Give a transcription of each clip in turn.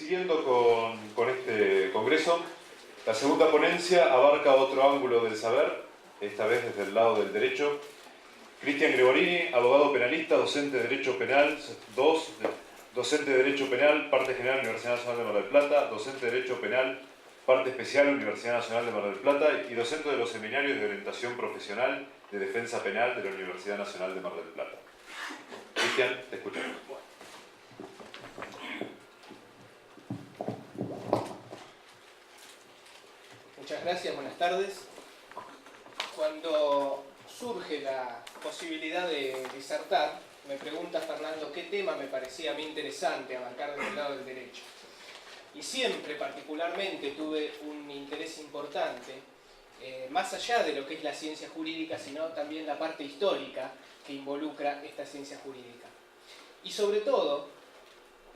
Siguiendo con este congreso, la segunda ponencia abarca otro ángulo del saber, esta vez desde el lado del derecho. Cristian Gregorini, abogado penalista, docente de Derecho Penal 2, docente de Derecho Penal, parte general Universidad Nacional de Mar del Plata, docente de Derecho Penal, parte especial Universidad Nacional de Mar del Plata y docente de los seminarios de orientación profesional de defensa penal de la Universidad Nacional de Mar del Plata. Cristian, te escuchamos. Muchas gracias, buenas tardes. Cuando surge la posibilidad de disertar, me pregunta Fernando qué tema me parecía a mí interesante abarcar desde el lado del derecho. Y siempre, particularmente, tuve un interés importante, más allá de lo que es la ciencia jurídica, sino también la parte histórica que involucra esta ciencia jurídica. Y sobre todo,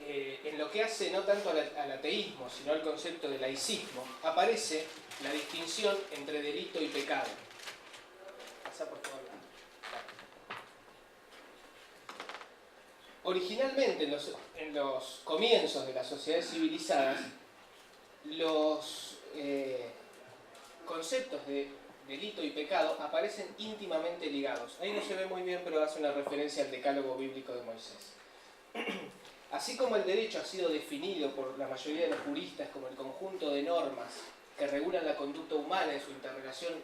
en lo que hace no tanto al ateísmo, sino al concepto de laicismo, aparece la distinción entre delito y pecado. Pasa por favor. Originalmente, en los comienzos de las sociedades civilizadas, los conceptos de delito y pecado aparecen íntimamente ligados. Ahí no se ve muy bien, pero hace una referencia al decálogo bíblico de Moisés. Así como el derecho ha sido definido por la mayoría de los juristas como el conjunto de normas que regulan la conducta humana en su interrelación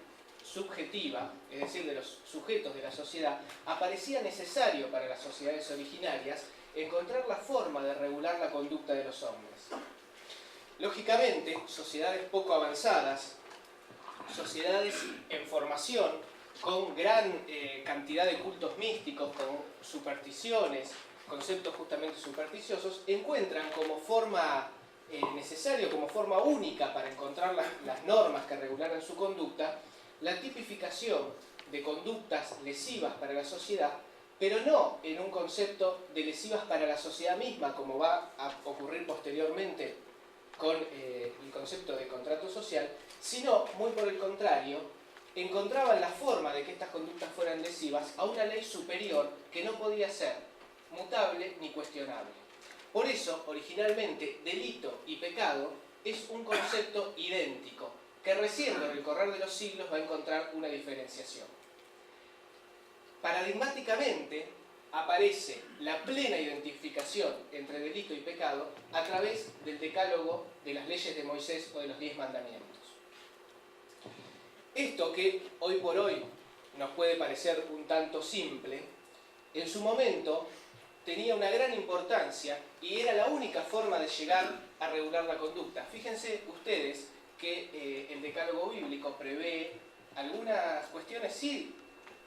subjetiva, es decir, de los sujetos de la sociedad, aparecía necesario para las sociedades originarias encontrar la forma de regular la conducta de los hombres. Lógicamente, sociedades poco avanzadas, sociedades en formación, con gran cantidad de cultos místicos, con supersticiones, conceptos justamente supersticiosos, encuentran como forma necesaria, como forma única para encontrar las normas que regularan su conducta, la tipificación de conductas lesivas para la sociedad, pero no en un concepto de lesivas para la sociedad misma, como va a ocurrir posteriormente con el concepto de contrato social, sino, muy por el contrario, encontraban la forma de que estas conductas fueran lesivas a una ley superior que no podía ser mutable ni cuestionable. Por eso, originalmente, delito y pecado es un concepto idéntico, que recién con el correr de los siglos va a encontrar una diferenciación. Paradigmáticamente, aparece la plena identificación entre delito y pecado a través del decálogo de las leyes de Moisés o de los 10 mandamientos. Esto que hoy por hoy nos puede parecer un tanto simple, en su momento tenía una gran importancia y era la única forma de llegar a regular la conducta. Fíjense ustedes que el decálogo bíblico prevé algunas cuestiones sí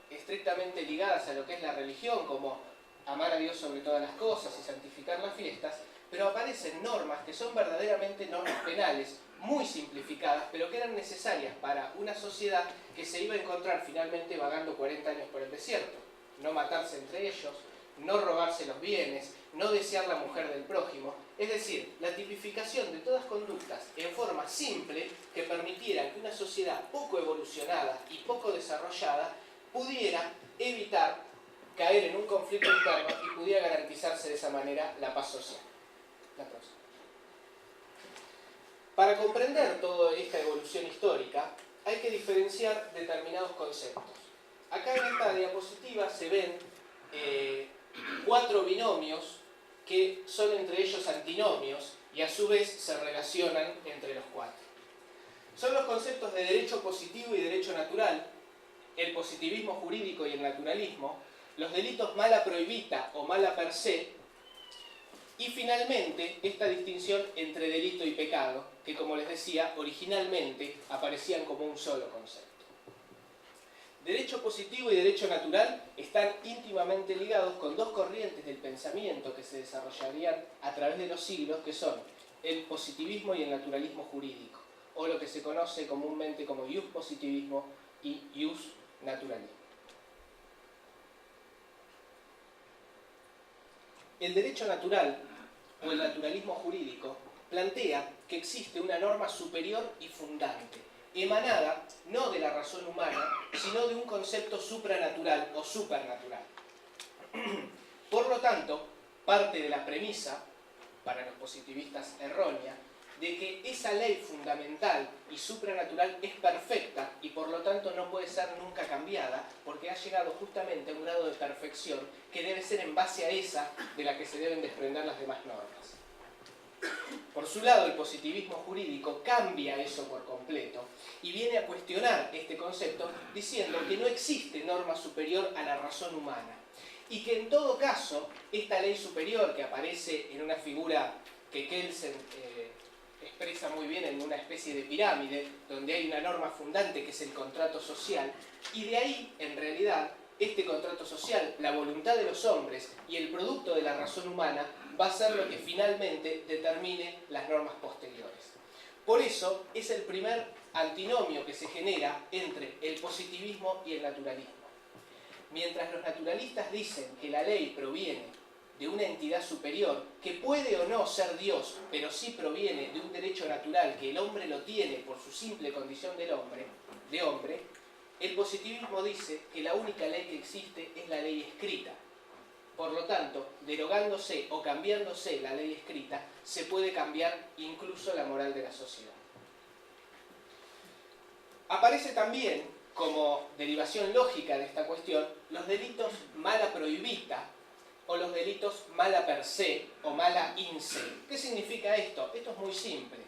estrictamente ligadas a lo que es la religión, como amar a Dios sobre todas las cosas y santificar las fiestas, pero aparecen normas que son verdaderamente normas penales, muy simplificadas, pero que eran necesarias para una sociedad que se iba a encontrar finalmente vagando 40 años por el desierto. No matarse entre ellos, no robarse los bienes, no desear la mujer del prójimo, es decir, la tipificación de todas conductas en forma simple que permitiera que una sociedad poco evolucionada y poco desarrollada pudiera evitar caer en un conflicto interno y pudiera garantizarse de esa manera la paz social. La próxima. Para comprender toda esta evolución histórica hay que diferenciar determinados conceptos. Acá en esta diapositiva se ven 4 binomios que son entre ellos antinomios y a su vez se relacionan entre los 4. Son los conceptos de derecho positivo y derecho natural, el positivismo jurídico y el naturalismo, los delitos mala prohibita o mala per se, y finalmente esta distinción entre delito y pecado, que como les decía, originalmente aparecían como un solo concepto. Derecho positivo y derecho natural están íntimamente ligados con 2 corrientes del pensamiento que se desarrollarían a través de los siglos, que son el positivismo y el naturalismo jurídico, o lo que se conoce comúnmente como ius positivismo y ius naturalismo. El derecho natural, o el naturalismo jurídico, plantea que existe una norma superior y fundante, emanada no de la razón humana, sino de un concepto supranatural o supernatural. Por lo tanto, parte de la premisa para los positivistas errónea, de que esa ley fundamental y supranatural es perfecta y por lo tanto no puede ser nunca cambiada, porque ha llegado justamente a un grado de perfección que debe ser en base a esa de la que se deben desprender las demás normas. Por su lado, el positivismo jurídico cambia eso por completo y viene a cuestionar este concepto diciendo que no existe norma superior a la razón humana y que en todo caso esta ley superior, que aparece en una figura que Kelsen expresa muy bien en una especie de pirámide donde hay una norma fundante que es el contrato social, y de ahí en realidad este contrato social, la voluntad de los hombres y el producto de la razón humana va a ser lo que finalmente determine las normas posteriores. Por eso es el primer antinomio que se genera entre el positivismo y el naturalismo. Mientras los naturalistas dicen que la ley proviene de una entidad superior, que puede o no ser Dios, pero sí proviene de un derecho natural que el hombre lo tiene por su simple condición de hombre, el positivismo dice que la única ley que existe es la ley escrita. Por lo tanto, derogándose o cambiándose la ley escrita, se puede cambiar incluso la moral de la sociedad. Aparece también, como derivación lógica de esta cuestión, los delitos mala prohibita o los delitos mala per se o mala in se. ¿Qué significa esto? Esto es muy simple.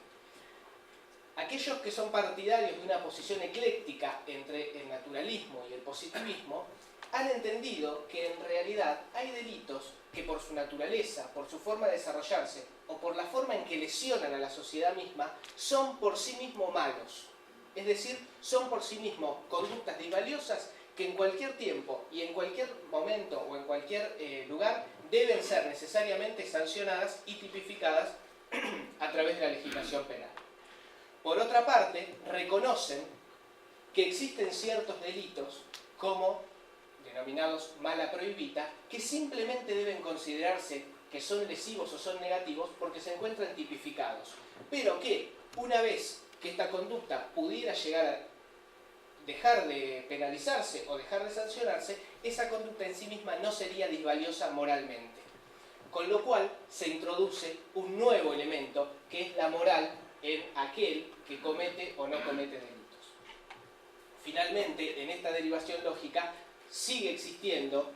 Aquellos que son partidarios de una posición ecléctica entre el naturalismo y el positivismo han entendido que en realidad hay delitos que por su naturaleza, por su forma de desarrollarse o por la forma en que lesionan a la sociedad misma, son por sí mismos malos. Es decir, son por sí mismos conductas disvaliosas que en cualquier tiempo y en cualquier momento o en cualquier lugar deben ser necesariamente sancionadas y tipificadas a través de la legislación penal. Por otra parte, reconocen que existen ciertos delitos como denominados mala prohibita, que simplemente deben considerarse que son lesivos o son negativos porque se encuentran tipificados, pero que una vez que esta conducta pudiera llegar a dejar de penalizarse o dejar de sancionarse, esa conducta en sí misma no sería disvaliosa moralmente. Con lo cual se introduce un nuevo elemento que es la moral en aquel que comete o no comete delitos. Finalmente, en esta derivación lógica sigue existiendo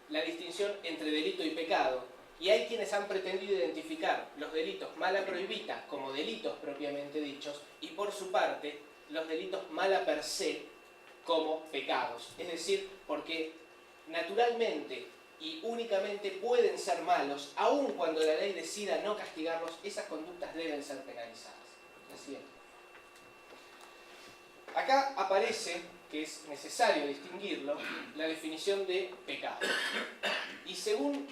la distinción entre delito y pecado, y hay quienes han pretendido identificar los delitos mala prohibita como delitos propiamente dichos, y por su parte los delitos mala per se como pecados. Es decir, porque naturalmente y únicamente pueden ser malos, aun cuando la ley decida no castigarlos, esas conductas deben ser penalizadas. Así es. Acá aparece, que es necesario distinguirlo, la definición de pecado. Y según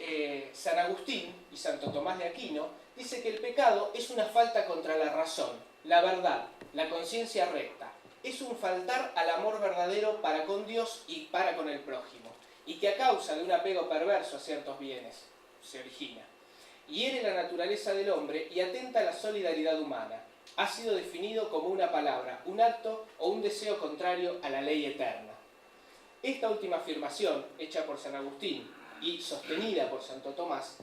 San Agustín y Santo Tomás de Aquino, dice que el pecado es una falta contra la razón, la verdad, la conciencia recta. Es un faltar al amor verdadero para con Dios y para con el prójimo, y que a causa de un apego perverso a ciertos bienes se origina. Hiere la naturaleza del hombre y atenta a la solidaridad humana. Ha sido definido como una palabra, un acto o un deseo contrario a la ley eterna. Esta última afirmación, hecha por San Agustín y sostenida por Santo Tomás,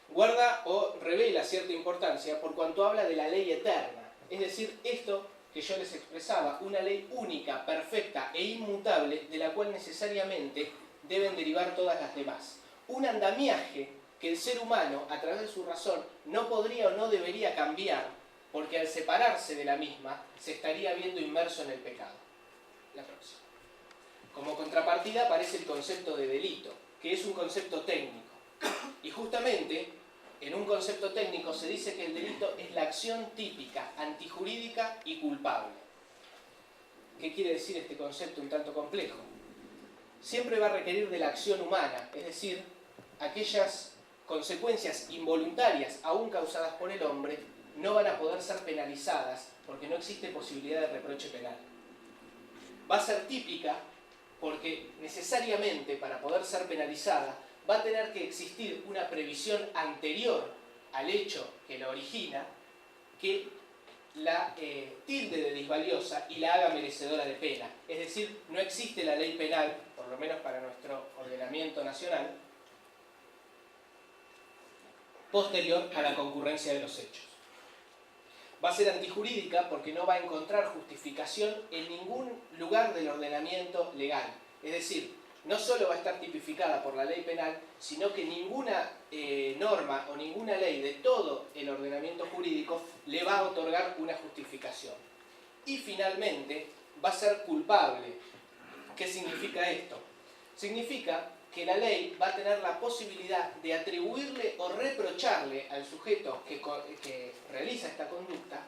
guarda o revela cierta importancia por cuanto habla de la ley eterna. Es decir, esto que yo les expresaba, una ley única, perfecta e inmutable, de la cual necesariamente deben derivar todas las demás. Un andamiaje que el ser humano, a través de su razón, no podría o no debería cambiar, porque al separarse de la misma, se estaría viendo inmerso en el pecado. La próxima. Como contrapartida aparece el concepto de delito, que es un concepto técnico. Y justamente, en un concepto técnico se dice que el delito es la acción típica, antijurídica y culpable. ¿Qué quiere decir este concepto un tanto complejo? Siempre va a requerir de la acción humana, es decir, aquellas consecuencias involuntarias, aún causadas por el hombre, no van a poder ser penalizadas porque no existe posibilidad de reproche penal. Va a ser típica porque necesariamente para poder ser penalizada va a tener que existir una previsión anterior al hecho que la origina que la tilde de disvaliosa y la haga merecedora de pena. Es decir, no existe la ley penal, por lo menos para nuestro ordenamiento nacional, posterior a la concurrencia de los hechos. Va a ser antijurídica porque no va a encontrar justificación en ningún lugar del ordenamiento legal. Es decir, no solo va a estar tipificada por la ley penal, sino que ninguna norma o ninguna ley de todo el ordenamiento jurídico le va a otorgar una justificación. Y finalmente, va a ser culpable. ¿Qué significa esto? Significa que la ley va a tener la posibilidad de atribuirle o reprocharle al sujeto que realiza esta conducta,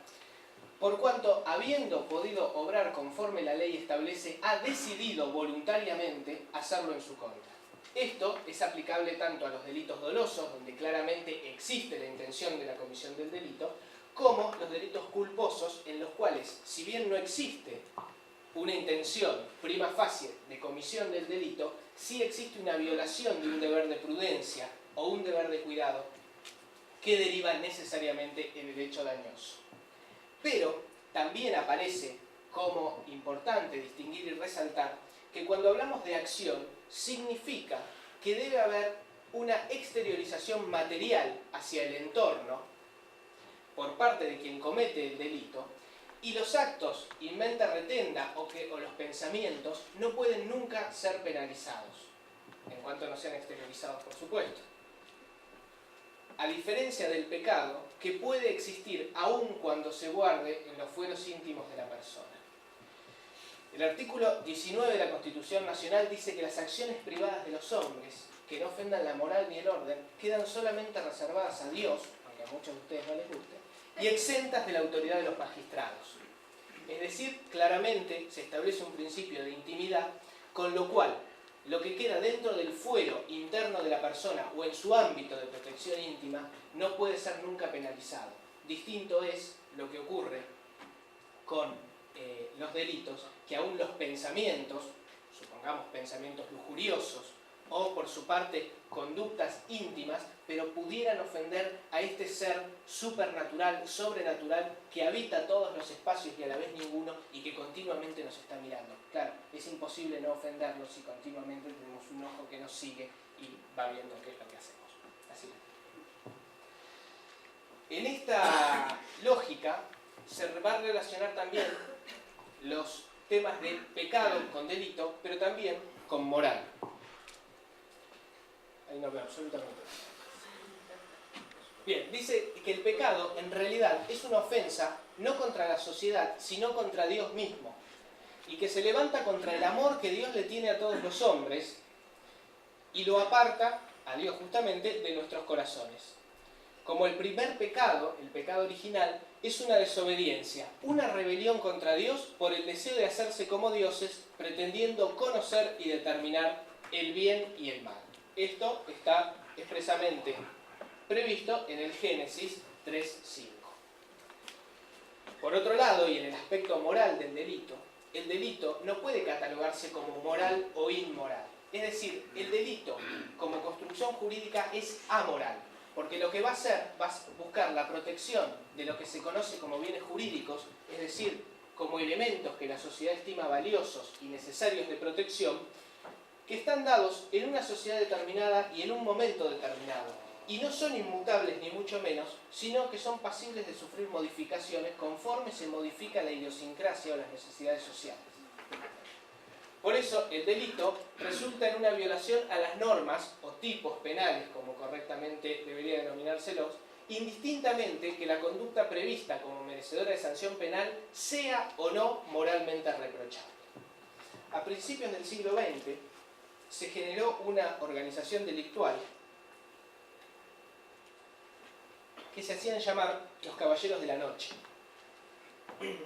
por cuanto, habiendo podido obrar conforme la ley establece, ha decidido voluntariamente hacerlo en su contra. Esto es aplicable tanto a los delitos dolosos, donde claramente existe la intención de la comisión del delito, como los delitos culposos, en los cuales, si bien no existe una intención prima facie de comisión del delito, sí existe una violación de un deber de prudencia o un deber de cuidado que deriva necesariamente en el hecho dañoso. Pero también aparece como importante distinguir y resaltar que cuando hablamos de acción significa que debe haber una exteriorización material hacia el entorno por parte de quien comete el delito, y los actos in mente retenda o los pensamientos no pueden nunca ser penalizados, en cuanto no sean exteriorizados, por supuesto. A diferencia del pecado, que puede existir aun cuando se guarde en los fueros íntimos de la persona. El artículo 19 de la Constitución Nacional dice que las acciones privadas de los hombres, que no ofendan la moral ni el orden, quedan solamente reservadas a Dios, aunque a muchos de ustedes no les guste, y exentas de la autoridad de los magistrados. Es decir, claramente se establece un principio de intimidad, con lo cual lo que queda dentro del fuero interno de la persona o en su ámbito de protección íntima no puede ser nunca penalizado. Distinto es lo que ocurre con los delitos, que aún los pensamientos, supongamos pensamientos lujuriosos, o por su parte conductas íntimas, pero pudieran ofender a este ser supernatural, sobrenatural, que habita todos los espacios y a la vez ninguno, y que continuamente nos está mirando. Claro, es imposible no ofenderlo si continuamente tenemos un ojo que nos sigue y va viendo qué es lo que hacemos. Así. En esta lógica se va a relacionar también los temas de pecado con delito, pero también con moral. Ahí no veo absolutamente nada. Bien, dice que el pecado en realidad es una ofensa no contra la sociedad, sino contra Dios mismo, y que se levanta contra el amor que Dios le tiene a todos los hombres y lo aparta, a Dios justamente, de nuestros corazones. Como el primer pecado, el pecado original, es una desobediencia, una rebelión contra Dios por el deseo de hacerse como dioses, pretendiendo conocer y determinar el bien y el mal. Esto está expresamente previsto en el Génesis 3:5. Por otro lado, y en el aspecto moral del delito, el delito no puede catalogarse como moral o inmoral. Es decir, el delito como construcción jurídica es amoral, porque lo que va a hacer va a buscar la protección de lo que se conoce como bienes jurídicos, es decir, como elementos que la sociedad estima valiosos y necesarios de protección, que están dados en una sociedad determinada y en un momento determinado, y no son inmutables ni mucho menos, sino que son pasibles de sufrir modificaciones conforme se modifica la idiosincrasia o las necesidades sociales. Por eso el delito resulta en una violación a las normas o tipos penales, como correctamente debería denominárselos, indistintamente que la conducta prevista como merecedora de sanción penal sea o no moralmente reprochable. A principios del siglo XX se generó una organización delictual que se hacían llamar los Caballeros de la Noche.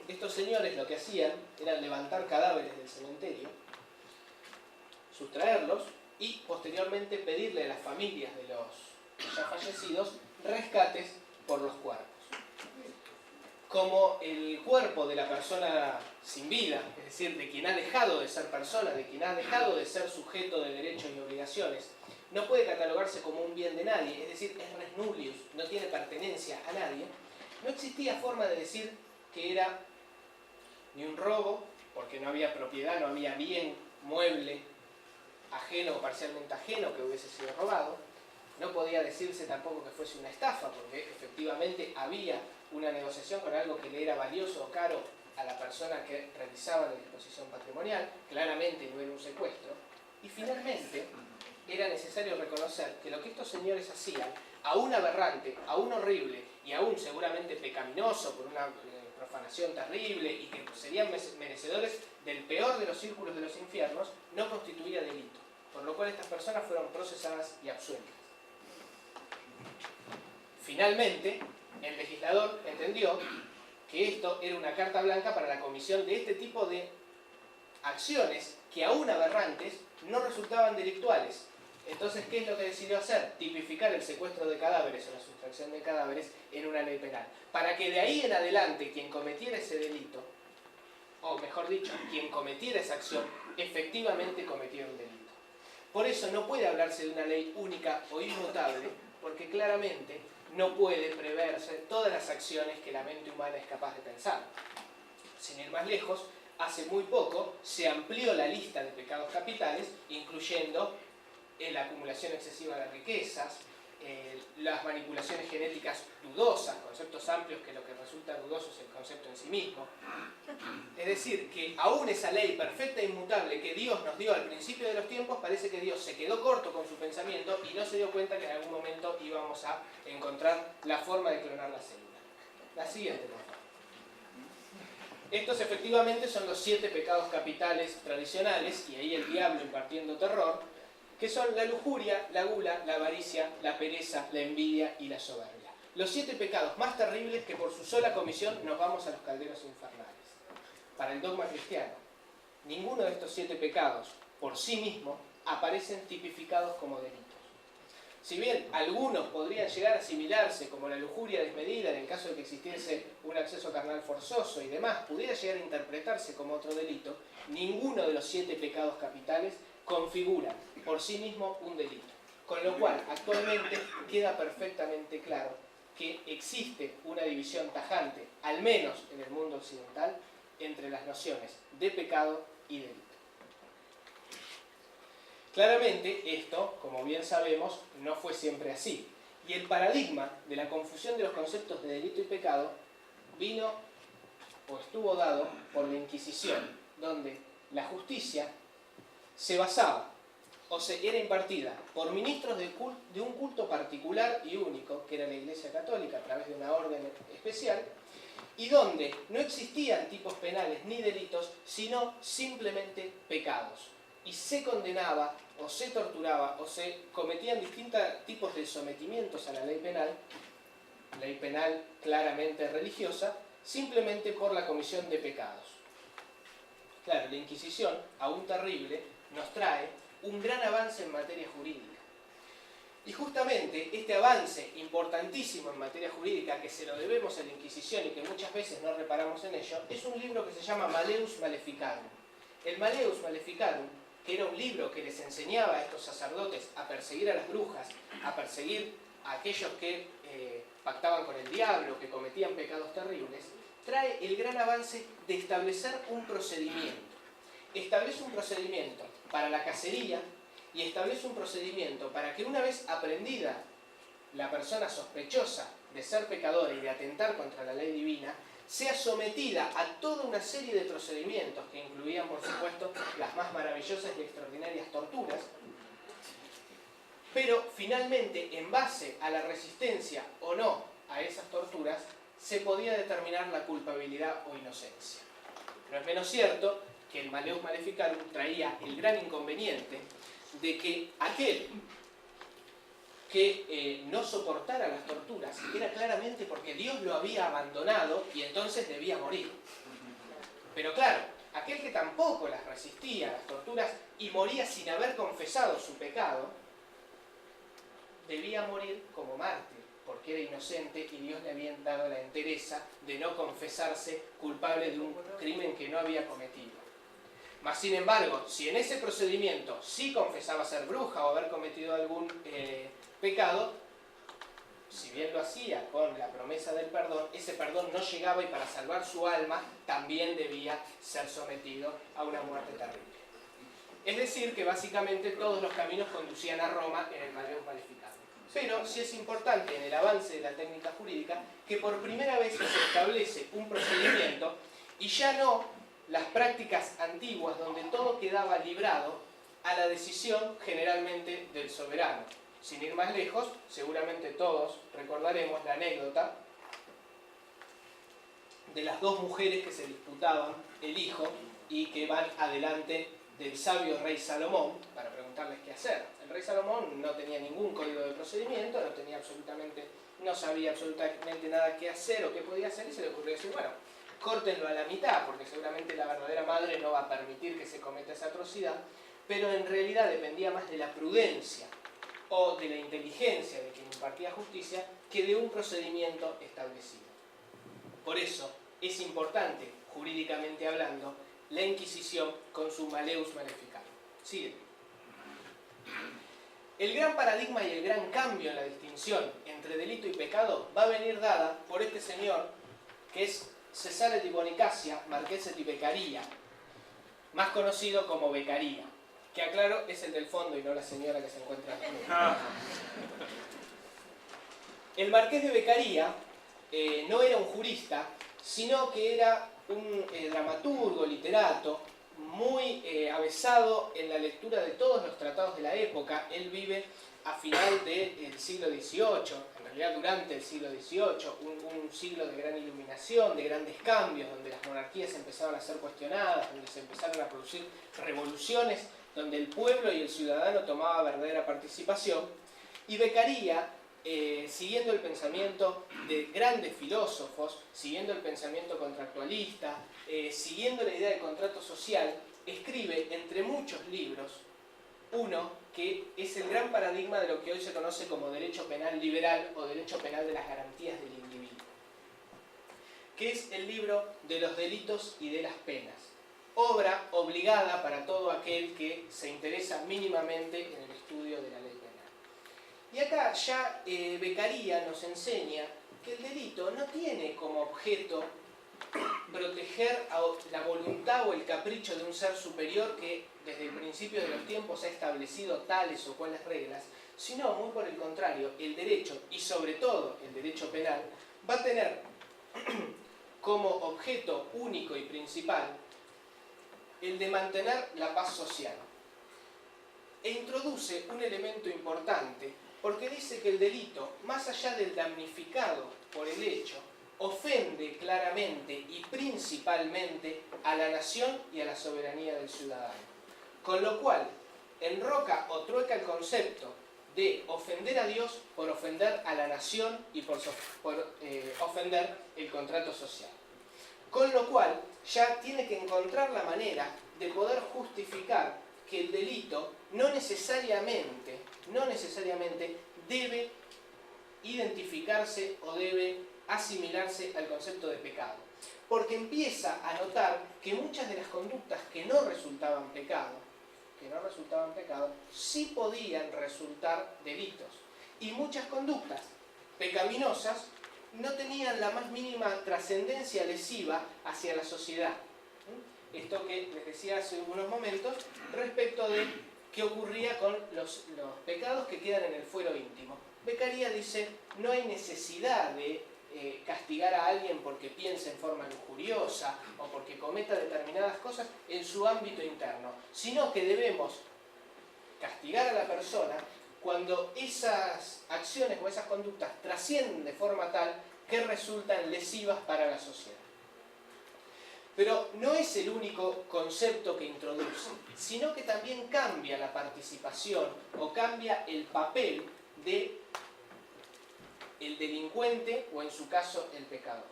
Estos señores lo que hacían era levantar cadáveres del cementerio, sustraerlos y posteriormente pedirle a las familias de los ya fallecidos rescates por los cuerpos. Como el cuerpo de la persona sin vida, es decir, de quien ha dejado de ser persona, de quien ha dejado de ser sujeto de derechos y obligaciones, no puede catalogarse como un bien de nadie, es decir, es res nullius, no tiene pertenencia a nadie, no existía forma de decir que era ni un robo, porque no había propiedad, no había bien mueble ajeno o parcialmente ajeno que hubiese sido robado, No podía decirse tampoco que fuese una estafa, porque efectivamente había una negociación con algo que le era valioso o caro a la persona que realizaba la disposición patrimonial. Claramente no era un secuestro. Y finalmente era necesario reconocer que lo que estos señores hacían, aún aberrante, aún horrible y aún seguramente pecaminoso por una profanación terrible y que serían merecedores del peor de los círculos de los infiernos, no constituía delito, por lo cual estas personas fueron procesadas y absueltas. Finalmente, el legislador entendió que esto era una carta blanca para la comisión de este tipo de acciones que, aún aberrantes, no resultaban delictuales. Entonces, ¿qué es lo que decidió hacer? Tipificar el secuestro de cadáveres o la sustracción de cadáveres en una ley penal. Para que de ahí en adelante quien cometiera ese delito, o mejor dicho, quien cometiera esa acción, efectivamente cometiera un delito. Por eso no puede hablarse de una ley única o inmutable, porque claramente no puede preverse todas las acciones que la mente humana es capaz de pensar. Sin ir más lejos, hace muy poco se amplió la lista de pecados capitales, incluyendo la acumulación excesiva de riquezas, las manipulaciones genéticas dudosas, conceptos amplios que lo que resulta dudoso es el concepto en sí mismo. Es decir, que aún esa ley perfecta e inmutable que Dios nos dio al principio de los tiempos, parece que Dios se quedó corto con su pensamiento y no se dio cuenta que en algún momento íbamos a encontrar la forma de clonar la célula. La siguiente, por favor. Estos efectivamente son los 7 pecados capitales tradicionales, y ahí el diablo impartiendo terror, que son la lujuria, la gula, la avaricia, la pereza, la envidia y la soberbia. Los 7 pecados más terribles que por su sola comisión nos vamos a los calderos infernales. Para el dogma cristiano, ninguno de estos 7 pecados por sí mismo aparecen tipificados como delitos. Si bien algunos podrían llegar a asimilarse, como la lujuria desmedida en el caso de que existiese un acceso carnal forzoso y demás, pudiera llegar a interpretarse como otro delito, ninguno de los 7 pecados capitales configura por sí mismo un delito. Con lo cual, actualmente queda perfectamente claro que existe una división tajante, al menos en el mundo occidental, entre las nociones de pecado y delito. Claramente, esto, como bien sabemos, no fue siempre así. Y el paradigma de la confusión de los conceptos de delito y pecado vino o estuvo dado por la Inquisición, donde la justicia se basaba o se era impartida por ministros de un culto particular y único, que era la Iglesia Católica, a través de una orden especial, y donde no existían tipos penales ni delitos, sino simplemente pecados. Y se condenaba, o se torturaba, o se cometían distintos tipos de sometimientos a la ley penal claramente religiosa, simplemente por la comisión de pecados. Claro, la Inquisición, aún terrible, nos trae un gran avance en materia jurídica. Y justamente este avance importantísimo en materia jurídica, que se lo debemos a la Inquisición y que muchas veces no reparamos en ello, es un libro que se llama Malleus Maleficarum. El Malleus Maleficarum, que era un libro que les enseñaba a estos sacerdotes a perseguir a las brujas, a perseguir a aquellos que pactaban con el diablo, que cometían pecados terribles, trae el gran avance de establecer un procedimiento. Establece un procedimiento para la cacería y establece un procedimiento para que, una vez aprendida la persona sospechosa de ser pecadora y de atentar contra la ley divina, sea sometida a toda una serie de procedimientos que incluían, por supuesto, las más maravillosas y extraordinarias torturas, pero finalmente, en base a la resistencia o no a esas torturas, se podía determinar la culpabilidad o inocencia. No es menos cierto que el Malleus Maleficarum traía el gran inconveniente de que aquel que no soportara las torturas era claramente porque Dios lo había abandonado y entonces debía morir. Pero claro, aquel que tampoco las resistía, las torturas, y moría sin haber confesado su pecado, debía morir como mártir, porque era inocente y Dios le había dado la entereza de no confesarse culpable de un crimen que no había cometido. Mas, sin embargo, si en ese procedimiento sí confesaba ser bruja o haber cometido algún pecado, si bien lo hacía con la promesa del perdón, ese perdón no llegaba y para salvar su alma también debía ser sometido a una muerte terrible. Es decir, que básicamente todos los caminos conducían a Roma en el Malleus Maleficarum. Pero sí es importante en el avance de la técnica jurídica que por primera vez se establece un procedimiento y ya no las prácticas antiguas donde todo quedaba librado a la decisión generalmente del soberano. Sin ir más lejos, seguramente todos recordaremos la anécdota de las dos mujeres que se disputaban el hijo y que van adelante del sabio rey Salomón para preguntarles qué hacer. El rey Salomón no tenía ningún código de procedimiento, no sabía absolutamente nada qué hacer o qué podía hacer, y se le ocurrió decir, bueno, córtenlo a la mitad, porque seguramente la verdadera madre no va a permitir que se cometa esa atrocidad, pero en realidad dependía más de la prudencia o de la inteligencia de quien impartía justicia que de un procedimiento establecido. Por eso es importante, jurídicamente hablando, la Inquisición con su Maleus Maleficarum. Sigue. El gran paradigma y el gran cambio en la distinción entre delito y pecado va a venir dada por este señor que es Cesare di Bonicasia, Marchese di Beccaria, más conocido como Beccaria, que aclaro es el del fondo y no la señora que se encuentra aquí. El Marqués de Beccaria no era un jurista, sino que era un dramaturgo, literato, muy avesado en la lectura de todos los tratados de la época. Él vive a final del siglo XVIII, en realidad durante el siglo XVIII, un siglo de gran iluminación, de grandes cambios, donde las monarquías empezaron a ser cuestionadas, donde se empezaron a producir revoluciones, donde el pueblo y el ciudadano tomaba verdadera participación. Y Beccaria, siguiendo el pensamiento de grandes filósofos, siguiendo el pensamiento contractualista, siguiendo la idea del contrato social, escribe entre muchos libros uno que es el gran paradigma de lo que hoy se conoce como derecho penal liberal o derecho penal de las garantías del individuo, que es el libro de los delitos y de las penas, obra obligada para todo aquel que se interesa mínimamente en el estudio de la ley penal. Y acá ya Beccaria nos enseña que el delito no tiene como objeto proteger a la voluntad o el capricho de un ser superior que desde el principio de los tiempos ha establecido tales o cuales reglas, sino muy por el contrario, el derecho, y sobre todo el derecho penal, va a tener como objeto único y principal el de mantener la paz social. E introduce un elemento importante, porque dice que el delito, más allá del damnificado por el hecho, ofende claramente y principalmente a la nación y a la soberanía del ciudadano. Con lo cual, enroca o trueca el concepto de ofender a Dios por ofender a la nación y por ofender el contrato social. Con lo cual, ya tiene que encontrar la manera de poder justificar que el delito no necesariamente debe identificarse o debe asimilarse al concepto de pecado. Porque empieza a notar que muchas de las conductas que no resultaban pecado, sí podían resultar delitos. Y muchas conductas pecaminosas no tenían la más mínima trascendencia lesiva hacia la sociedad. Esto que les decía hace unos momentos respecto de qué ocurría con los pecados que quedan en el fuero íntimo. Beccaria dice, no hay necesidad de castigar a alguien porque piense en forma lujuriosa o porque cometa determinadas cosas en su ámbito interno, sino que debemos castigar a la persona cuando esas acciones o esas conductas trascienden de forma tal que resultan lesivas para la sociedad. Pero no es el único concepto que introduce, sino que también cambia la participación o cambia el papel de el delincuente o en su caso el pecador.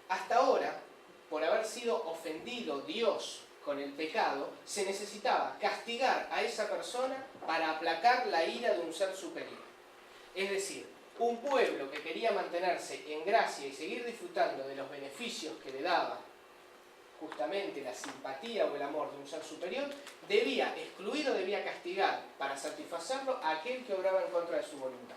Hasta ahora, por haber sido ofendido Dios con el pecado, se necesitaba castigar a esa persona para aplacar la ira de un ser superior. Es decir, un pueblo que quería mantenerse en gracia y seguir disfrutando de los beneficios que le daba justamente la simpatía o el amor de un ser superior, debía excluir o debía castigar para satisfacerlo a aquel que obraba en contra de su voluntad.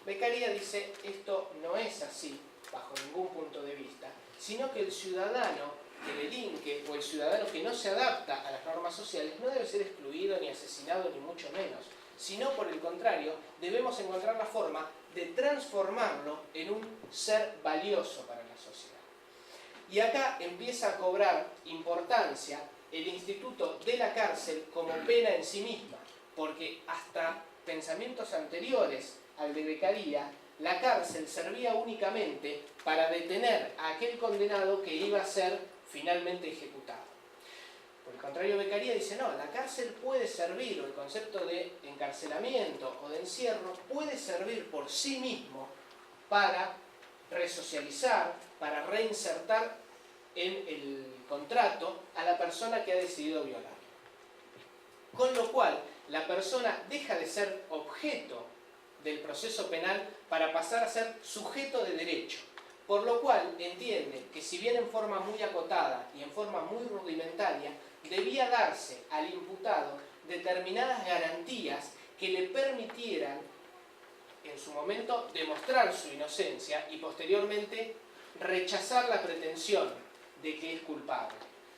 Beccaria dice, esto no es así, bajo ningún punto de vista, sino que el ciudadano que delinque o el ciudadano que no se adapta a las normas sociales no debe ser excluido ni asesinado ni mucho menos, sino por el contrario, debemos encontrar la forma de transformarlo en un ser valioso para la sociedad. Y acá empieza a cobrar importancia el instituto de la cárcel como pena en sí misma, porque hasta pensamientos anteriores al de Beccaria, la cárcel servía únicamente para detener a aquel condenado que iba a ser finalmente ejecutado. Por el contrario, Beccaria dice, no, la cárcel puede servir, o el concepto de encarcelamiento o de encierro puede servir por sí mismo para resocializar, para reinsertar en el contrato a la persona que ha decidido violar. Con lo cual, la persona deja de ser objeto del proceso penal para pasar a ser sujeto de derecho. Por lo cual, entiende que si bien en forma muy acotada y en forma muy rudimentaria, debía darse al imputado determinadas garantías que le permitieran, en su momento, demostrar su inocencia y posteriormente rechazar la pretensión de que es culpable.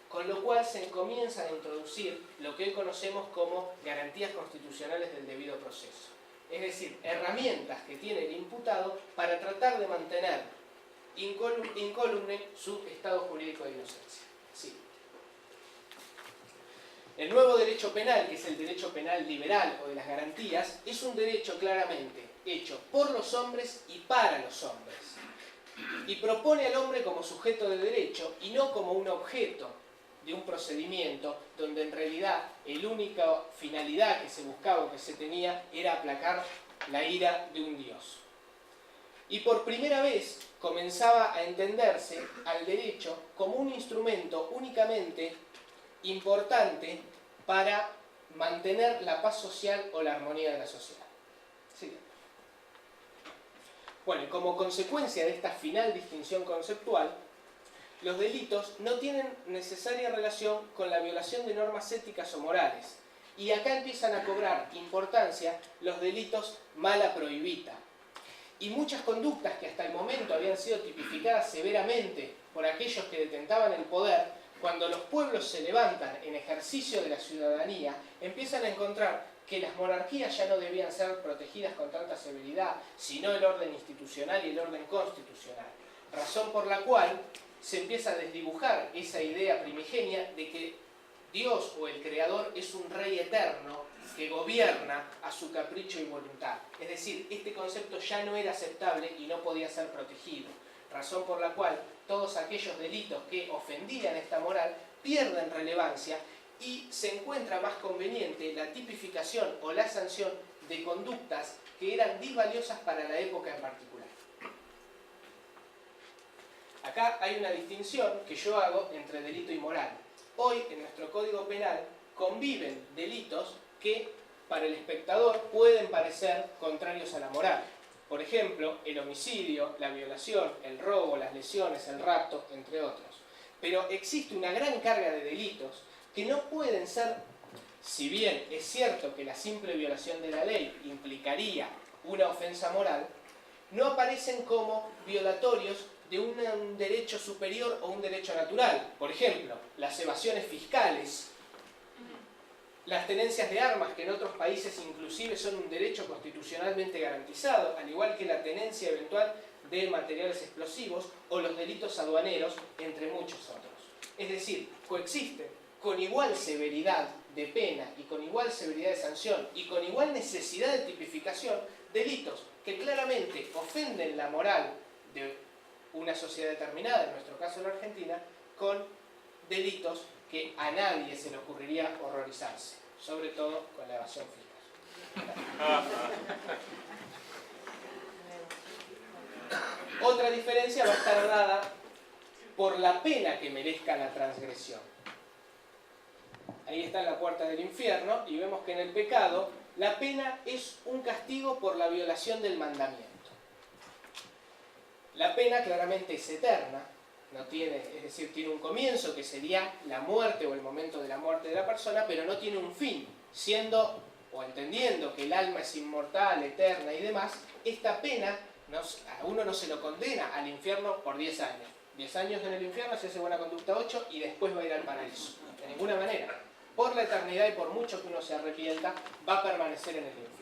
Con lo cual se comienzan a introducir lo que hoy conocemos como garantías constitucionales del debido proceso. Es decir, herramientas que tiene el imputado para tratar de mantener incólume su estado jurídico de inocencia. Sí. El nuevo derecho penal, que es el derecho penal liberal o de las garantías, es un derecho claramente hecho por los hombres y para los hombres. Y propone al hombre como sujeto de derecho y no como un objeto de un procedimiento donde en realidad la única finalidad que se buscaba o que se tenía era aplacar la ira de un dios. Y por primera vez comenzaba a entenderse al derecho como un instrumento únicamente importante para mantener la paz social o la armonía de la sociedad. Sí. Bueno, y como consecuencia de esta final distinción conceptual, los delitos no tienen necesaria relación con la violación de normas éticas o morales. Y acá empiezan a cobrar importancia los delitos mala prohibita. Y muchas conductas que hasta el momento habían sido tipificadas severamente por aquellos que detentaban el poder, cuando los pueblos se levantan en ejercicio de la ciudadanía, empiezan a encontrar que las monarquías ya no debían ser protegidas con tanta severidad, sino el orden institucional y el orden constitucional. Razón por la cual se empieza a desdibujar esa idea primigenia de que Dios o el Creador es un rey eterno que gobierna a su capricho y voluntad. Es decir, este concepto ya no era aceptable y no podía ser protegido. Razón por la cual todos aquellos delitos que ofendían esta moral pierden relevancia y se encuentra más conveniente la tipificación o la sanción de conductas que eran disvaliosas para la época en particular. Acá hay una distinción que yo hago entre delito y moral. Hoy, en nuestro Código Penal, conviven delitos que, para el espectador, pueden parecer contrarios a la moral. Por ejemplo, el homicidio, la violación, el robo, las lesiones, el rapto, entre otros. Pero existe una gran carga de delitos que no pueden ser, si bien es cierto que la simple violación de la ley implicaría una ofensa moral, no aparecen como violatorios de un derecho superior o un derecho natural. Por ejemplo, las evasiones fiscales, las tenencias de armas, que en otros países inclusive son un derecho constitucionalmente garantizado, al igual que la tenencia eventual de materiales explosivos o los delitos aduaneros, entre muchos otros. Es decir, coexisten con igual severidad de pena y con igual severidad de sanción y con igual necesidad de tipificación delitos que claramente ofenden la moral de una sociedad determinada, en nuestro caso la Argentina, con delitos que a nadie se le ocurriría horrorizarse, sobre todo con la evasión fiscal. Otra diferencia va a estar dada por la pena que merezca la transgresión. Ahí está en la puerta del infierno y vemos que en el pecado la pena es un castigo por la violación del mandamiento. La pena claramente es eterna, no tiene, es decir, tiene un comienzo que sería la muerte o el momento de la muerte de la persona, pero no tiene un fin, siendo o entendiendo que el alma es inmortal, eterna y demás. Esta pena a uno no se lo condena al infierno por 10 años. 10 años en el infierno, si hace buena conducta 8 y después va a ir al paraíso. De ninguna manera. por la eternidad y por mucho que uno se arrepienta, va a permanecer en el infierno.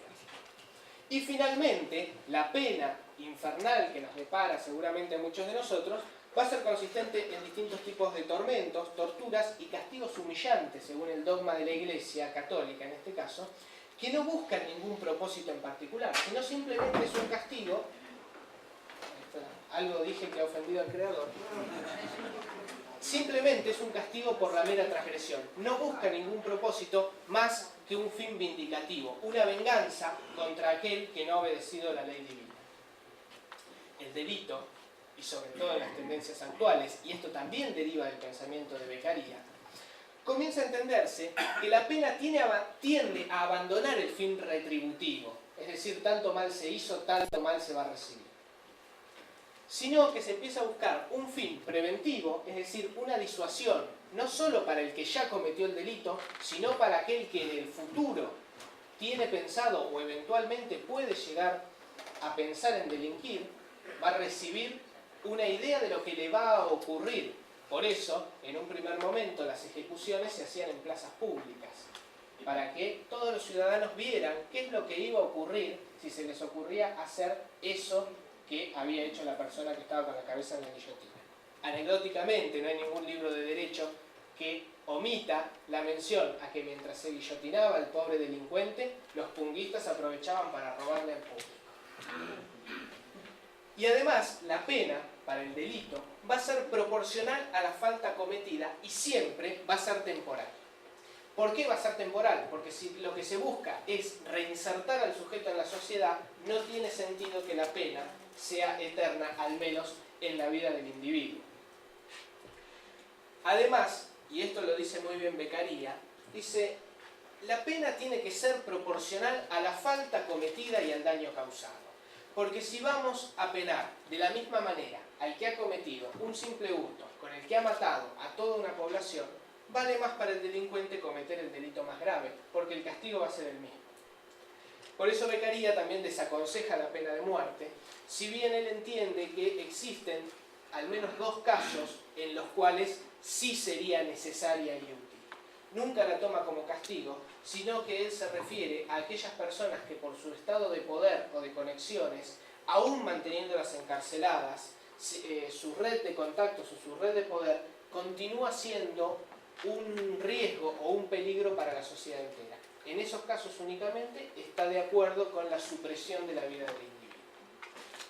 Y finalmente, la pena infernal que nos depara seguramente a muchos de nosotros va a ser consistente en distintos tipos de tormentos, torturas y castigos humillantes, según el dogma de la Iglesia católica en este caso, que no buscan ningún propósito en particular, sino simplemente es un castigo. Algo dije que ha ofendido al Creador. Simplemente es un castigo por la mera transgresión. No busca ningún propósito más que un fin vindicativo, una venganza contra aquel que no ha obedecido la ley divina. El delito, y sobre todo en las tendencias actuales, y esto también deriva del pensamiento de Beccaria, comienza a entenderse que la pena tiende a abandonar el fin retributivo, es decir, tanto mal se hizo, tanto mal se va a recibir, sino que se empieza a buscar un fin preventivo, es decir, una disuasión, no solo para el que ya cometió el delito, sino para aquel que en el futuro tiene pensado o eventualmente puede llegar a pensar en delinquir, va a recibir una idea de lo que le va a ocurrir. Por eso, en un primer momento, las ejecuciones se hacían en plazas públicas, para que todos los ciudadanos vieran qué es lo que iba a ocurrir si se les ocurría hacer eso que había hecho la persona que estaba con la cabeza en la guillotina. Anecdóticamente, no hay ningún libro de derecho que omita la mención a que mientras se guillotinaba al pobre delincuente, los punguistas aprovechaban para robarle al público. Y además, la pena para el delito va a ser proporcional a la falta cometida y siempre va a ser temporal. ¿Por qué va a ser temporal? Porque si lo que se busca es reinsertar al sujeto en la sociedad, no tiene sentido que la pena sea eterna, al menos en la vida del individuo. Además, y esto lo dice muy bien Beccaria, dice, la pena tiene que ser proporcional a la falta cometida y al daño causado. Porque si vamos a penar de la misma manera al que ha cometido un simple hurto con el que ha matado a toda una población, vale más para el delincuente cometer el delito más grave, porque el castigo va a ser el mismo. Por eso Beccaria también desaconseja la pena de muerte, si bien él entiende que existen al menos dos casos en los cuales sí sería necesaria y útil. Nunca la toma como castigo, sino que él se refiere a aquellas personas que por su estado de poder o de conexiones, aún manteniéndolas encarceladas, su red de contactos o su red de poder continúa siendo un riesgo o un peligro para la sociedad entera. En esos casos únicamente está de acuerdo con la supresión de la vida del individuo.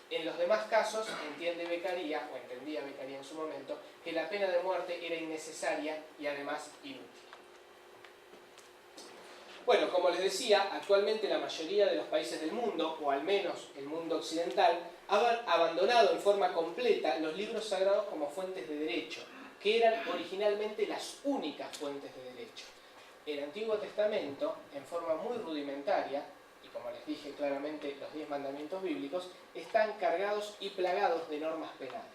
En los demás casos entiende Beccaria, o entendía Beccaria en su momento, que la pena de muerte era innecesaria y además inútil. Bueno, como les decía, actualmente la mayoría de los países del mundo, o al menos el mundo occidental, han abandonado en forma completa los libros sagrados como fuentes de derecho, que eran originalmente las únicas fuentes de derecho. El Antiguo Testamento, en forma muy rudimentaria, y como les dije claramente, los 10 mandamientos bíblicos, están cargados y plagados de normas penales.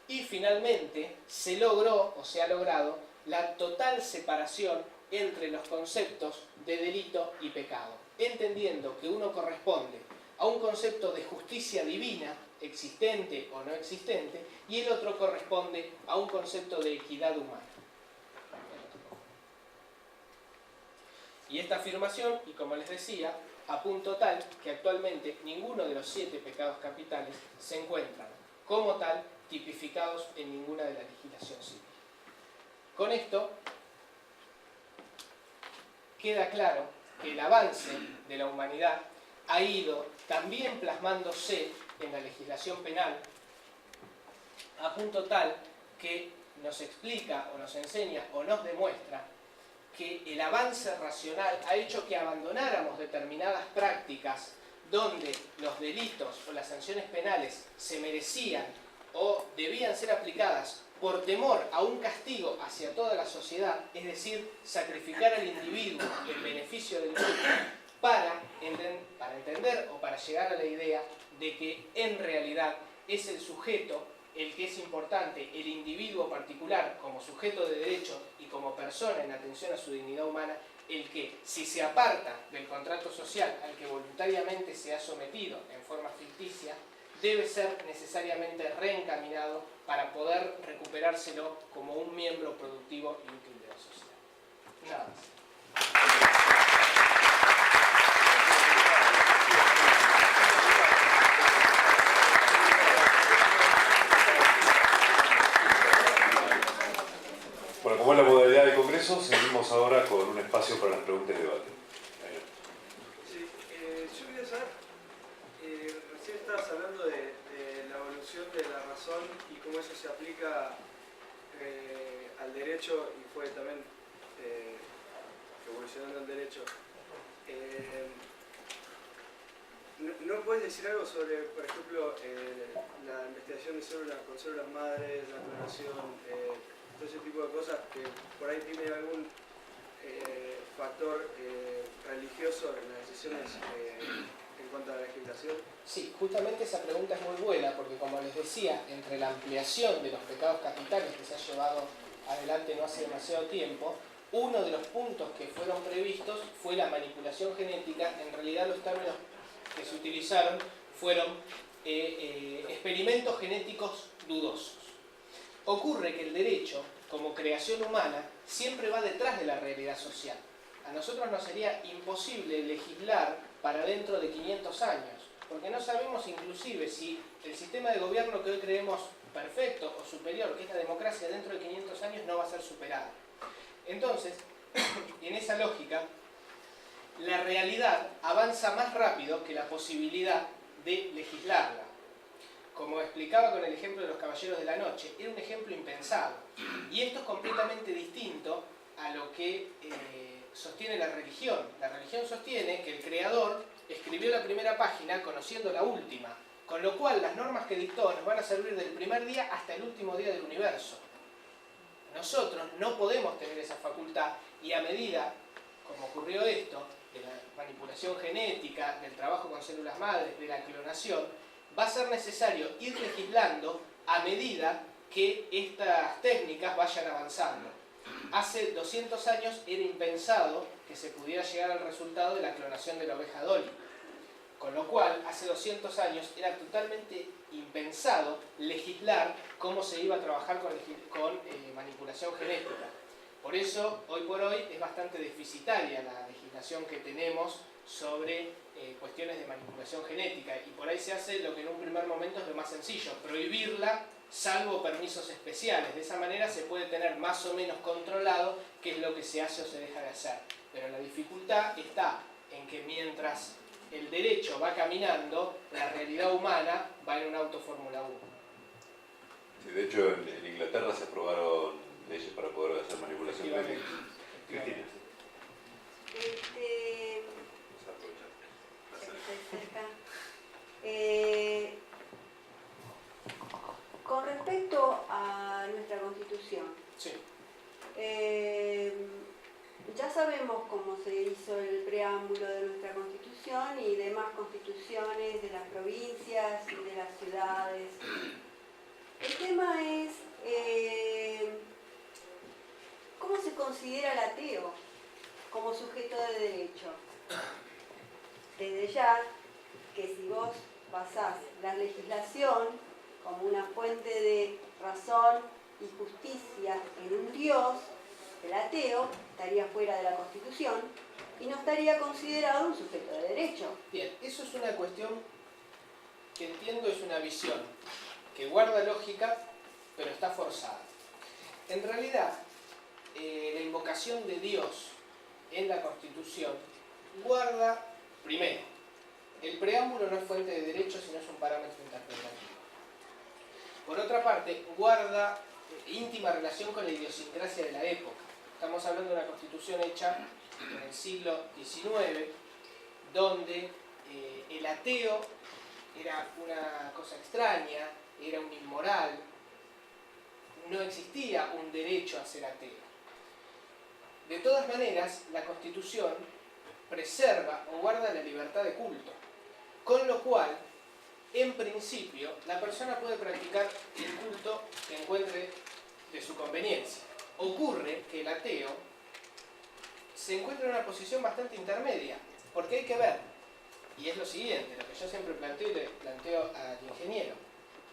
Y finalmente se logró, o se ha logrado, la total separación entre los conceptos de delito y pecado, entendiendo que uno corresponde a un concepto de justicia divina, existente o no existente, y el otro corresponde a un concepto de equidad humana. Y esta afirmación, y como les decía, a punto tal que actualmente ninguno de los 7 pecados capitales se encuentran como tal tipificados en ninguna de la legislación civil. Con esto queda claro que el avance de la humanidad ha ido también plasmándose en la legislación penal a punto tal que nos explica o nos enseña o nos demuestra que el avance racional ha hecho que abandonáramos determinadas prácticas donde los delitos o las sanciones penales se merecían o debían ser aplicadas por temor a un castigo hacia toda la sociedad, es decir, sacrificar al individuo en beneficio del grupo, para entender o para llegar a la idea de que en realidad es el sujeto el que es importante, el individuo particular como sujeto de derecho y como persona en atención a su dignidad humana, el que, si se aparta del contrato social al que voluntariamente se ha sometido en forma ficticia, debe ser necesariamente reencaminado para poder recuperárselo como un miembro productivo y útil de la sociedad. Nada más. Bueno, como es la modalidad de congreso, seguimos ahora con un espacio para las preguntas y debate. Sí, yo quería saber, recién estabas hablando de la evolución de la razón y cómo eso se aplica al derecho y fue también evolucionando el derecho. ¿No puedes decir algo sobre, por ejemplo, la investigación de células con células madres, la clonación, todo ese tipo de cosas que por ahí tiene algún factor religioso en las decisiones en cuanto a la legislación? Sí, justamente esa pregunta es muy buena porque, como les decía, entre la ampliación de los pecados capitales que se ha llevado adelante no hace demasiado tiempo, uno de los puntos que fueron previstos fue la manipulación genética. En realidad los términos que se utilizaron fueron experimentos genéticos dudosos. Ocurre que el derecho, como creación humana, siempre va detrás de la realidad social. A nosotros nos sería imposible legislar para dentro de 500 años, porque no sabemos inclusive si el sistema de gobierno que hoy creemos perfecto o superior, que es la democracia, dentro de 500 años no va a ser superado. Entonces, en esa lógica, la realidad avanza más rápido que la posibilidad de legislarla. Como explicaba con el ejemplo de los Caballeros de la Noche, era un ejemplo impensado. Y esto es completamente distinto a lo que sostiene la religión. La religión sostiene que el Creador escribió la primera página conociendo la última, con lo cual las normas que dictó nos van a servir del primer día hasta el último día del universo. Nosotros no podemos tener esa facultad y a medida, como ocurrió esto, de la manipulación genética, del trabajo con células madres, de la clonación, va a ser necesario ir legislando a medida que estas técnicas vayan avanzando. Hace 200 años era impensado que se pudiera llegar al resultado de la clonación de la oveja Dolly. Con lo cual, hace 200 años era totalmente impensado legislar cómo se iba a trabajar con manipulación genética. Por eso, hoy por hoy, es bastante deficitaria la legislación que tenemos sobre cuestiones de manipulación genética. Y por ahí se hace lo que en un primer momento es lo más sencillo, prohibirla salvo permisos especiales. De esa manera se puede tener más o menos controlado qué es lo que se hace o se deja de hacer. Pero la dificultad está en que mientras el derecho va caminando, la realidad humana va en un auto Fórmula 1. Sí, de hecho, en Inglaterra se aprobaron leyes para poder hacer manipulación genética. Cristina. Con respecto a nuestra Constitución, Sí. Ya sabemos cómo se hizo el preámbulo de nuestra Constitución y demás constituciones de las provincias y de las ciudades. El tema es cómo se considera el ateo como sujeto de derecho. Desde ya que si vos basás la legislación como una fuente de razón y justicia en un Dios, el ateo estaría fuera de la Constitución y no estaría considerado un sujeto de derecho. Bien, eso es una cuestión que entiendo, es una visión que guarda lógica, pero está forzada. En realidad, la invocación de Dios en la Constitución guarda, primero, el preámbulo no es fuente de derecho, sino es un parámetro interpretativo. Por otra parte, guarda íntima relación con la idiosincrasia de la época. Estamos hablando de una Constitución hecha en el siglo XIX, donde el ateo era una cosa extraña, era un inmoral, no existía un derecho a ser ateo. De todas maneras, la Constitución preserva o guarda la libertad de culto, con lo cual, en principio, la persona puede practicar el culto que encuentre de su conveniencia. Ocurre que el ateo se encuentra en una posición bastante intermedia, porque hay que ver, y es lo siguiente, lo que yo siempre planteo y le planteo al ingeniero: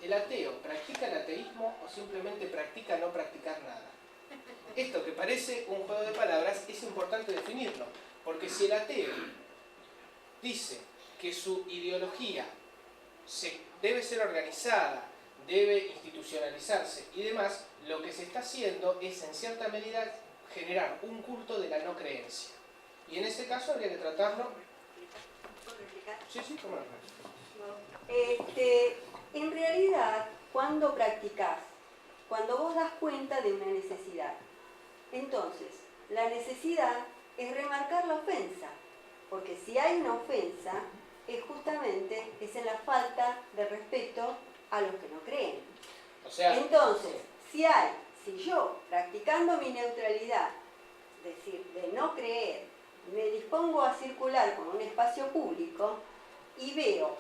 ¿el ateo practica el ateísmo o simplemente practica no practicar nada? Esto que parece un juego de palabras es importante definirlo, porque si el ateo dice que su ideología debe ser organizada, debe institucionalizarse y demás, lo que se está haciendo es en cierta medida generar un culto de la no creencia. Y en ese caso habría que tratarlo... ¿Puedo explicar? Sí, cómo no. En realidad, cuando practicás, cuando vos das cuenta de una necesidad, entonces la necesidad es remarcar la ofensa, porque si hay una ofensa, es justamente en la falta de respeto a los que no creen. O sea, entonces, si yo, practicando mi neutralidad, es decir, de no creer, me dispongo a circular por un espacio público y veo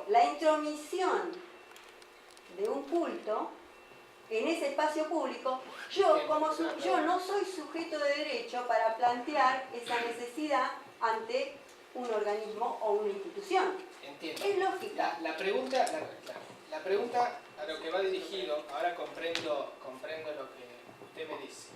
la intromisión de un culto en ese espacio público, yo no soy sujeto de derecho para plantear esa necesidad ante un organismo o una institución. entiendo. Es lógica. La pregunta a lo que va dirigido, ahora comprendo lo que usted me dice.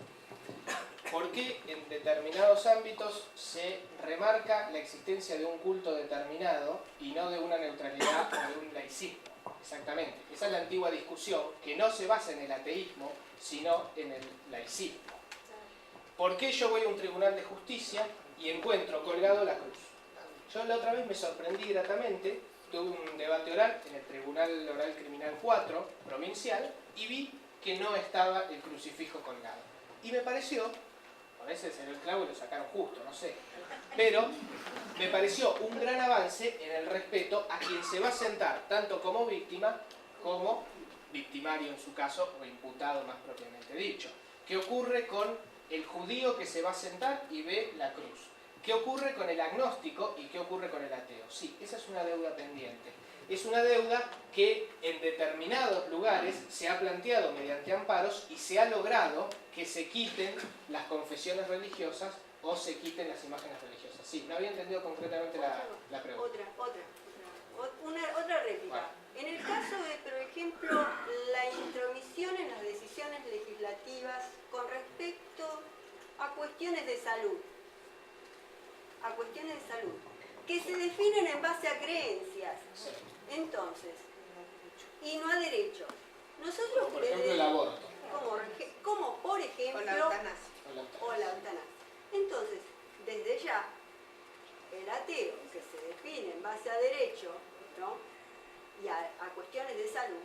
¿Por qué en determinados ámbitos se remarca la existencia de un culto determinado y no de una neutralidad o de un laicismo? Exactamente. Esa es la antigua discusión que no se basa en el ateísmo, sino en el laicismo. ¿Por qué yo voy a un tribunal de justicia y encuentro colgado la cruz? Yo la otra vez me sorprendí gratamente, tuve un debate oral en el Tribunal Oral Criminal 4, provincial, y vi que no estaba el crucifijo colgado. Y me pareció, a veces en el clavo y lo sacaron justo, no sé, pero me pareció un gran avance en el respeto a quien se va a sentar, tanto como víctima, como victimario en su caso, o imputado más propiamente dicho. ¿Qué ocurre con el judío que se va a sentar y ve la cruz? ¿Qué ocurre con el agnóstico y qué ocurre con el ateo? Sí, esa es una deuda pendiente. Es una deuda que en determinados lugares se ha planteado mediante amparos y se ha logrado que se quiten las confesiones religiosas o se quiten las imágenes religiosas. Sí, no había entendido concretamente la pregunta. Otra réplica. Bueno. En el caso de, por ejemplo, la intromisión en las decisiones legislativas con respecto a cuestiones de salud, que se definen en base a creencias, entonces, y no a derechos. Nosotros, Por ejemplo, el aborto. como por ejemplo, O la eutanasia. o la eutanasia. Entonces, desde ya, el ateo que se define en base a derecho, ¿no? Y a cuestiones de salud,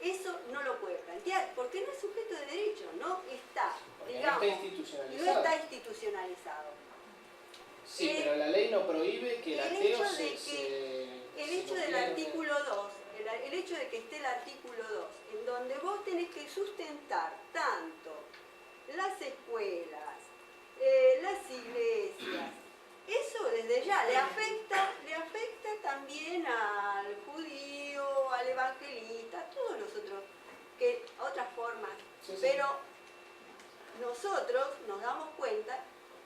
eso no lo puede plantear, porque no es sujeto de derecho, no está, Porque digamos, no está institucionalizado. no está institucionalizado. Sí, pero la ley no prohíbe que el ateo El hecho del artículo 2, el hecho de que esté el artículo 2, en donde vos tenés que sustentar tanto las escuelas, las iglesias, eso desde ya le afecta también al judío, al evangelista, a todos los otros, otras formas. Sí. Pero nosotros nos damos cuenta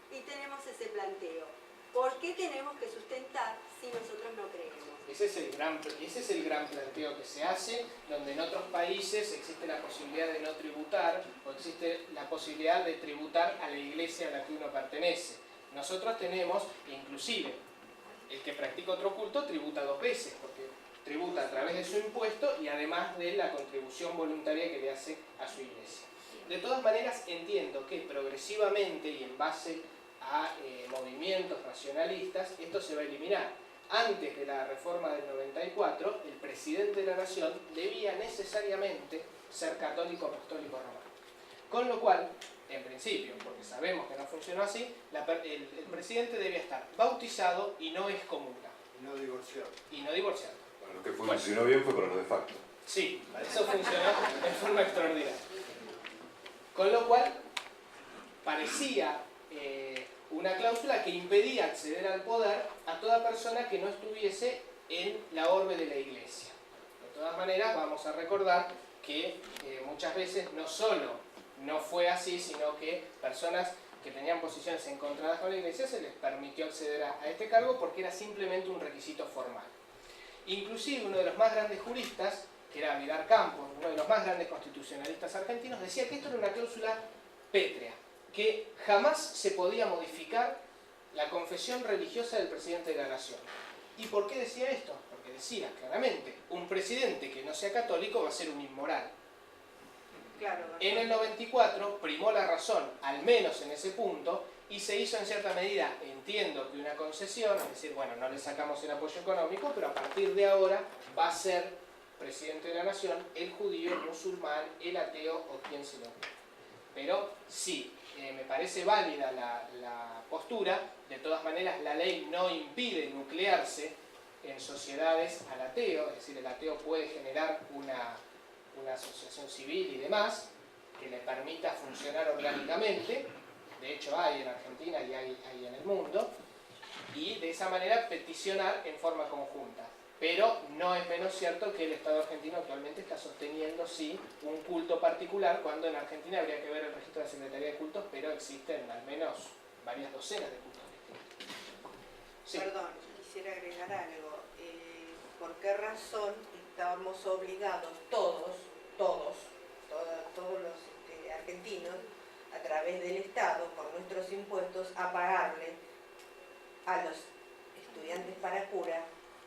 y tenemos ese planteo. ¿Por qué tenemos que sustentar si nosotros no creemos? Ese es el gran planteo que se hace, donde en otros países existe la posibilidad de no tributar o existe la posibilidad de tributar a la iglesia a la que uno pertenece. Nosotros tenemos, inclusive, el que practica otro culto tributa 2 veces, porque tributa a través de su impuesto y además de la contribución voluntaria que le hace a su iglesia. De todas maneras, entiendo que progresivamente y en base a movimientos racionalistas, esto se va a eliminar. Antes de la reforma del 94, el presidente de la nación debía necesariamente ser católico apostólico romano. Con lo cual, en principio, porque sabemos que no funcionó así, el presidente debía estar bautizado y no excomulgado. Y no divorciado. Y no divorciado. Bueno, lo que funcionó bien fue para los de facto. Sí, eso funcionó de forma extraordinaria. Con lo cual, parecía una cláusula que impedía acceder al poder a toda persona que no estuviese en la orbe de la iglesia. De todas maneras, vamos a recordar que muchas veces no solo no fue así, sino que personas que tenían posiciones encontradas con la iglesia se les permitió acceder a este cargo porque era simplemente un requisito formal. Inclusive uno de los más grandes juristas que era Vidal Campos, uno de los más grandes constitucionalistas argentinos, decía que esto era una cláusula pétrea, que jamás se podía modificar la confesión religiosa del presidente de la nación. ¿Y por qué decía esto? Porque decía claramente, un presidente que no sea católico va a ser un inmoral. Claro, En el 94 primó la razón, al menos en ese punto, y se hizo en cierta medida, entiendo que una concesión, es decir, bueno, no le sacamos el apoyo económico, pero a partir de ahora va a ser presidente de la nación el judío, el musulmán, el ateo o quien se lo quiera. Pero sí, me parece válida la postura. De todas maneras, la ley no impide nuclearse en sociedades al ateo, es decir, el ateo puede generar una asociación civil y demás que le permita funcionar orgánicamente. De hecho hay en Argentina y hay en el mundo, y de esa manera peticionar en forma conjunta. Pero no es menos cierto que el Estado argentino actualmente está sosteniendo, sí, un culto particular, cuando en Argentina habría que ver el registro de la Secretaría de Cultos, pero existen al menos varias docenas de cultos distintos. Sí. Perdón, quisiera agregar algo. ¿Por qué razón estábamos obligados todos los argentinos, a través del Estado, por nuestros impuestos, a pagarle a los estudiantes para cura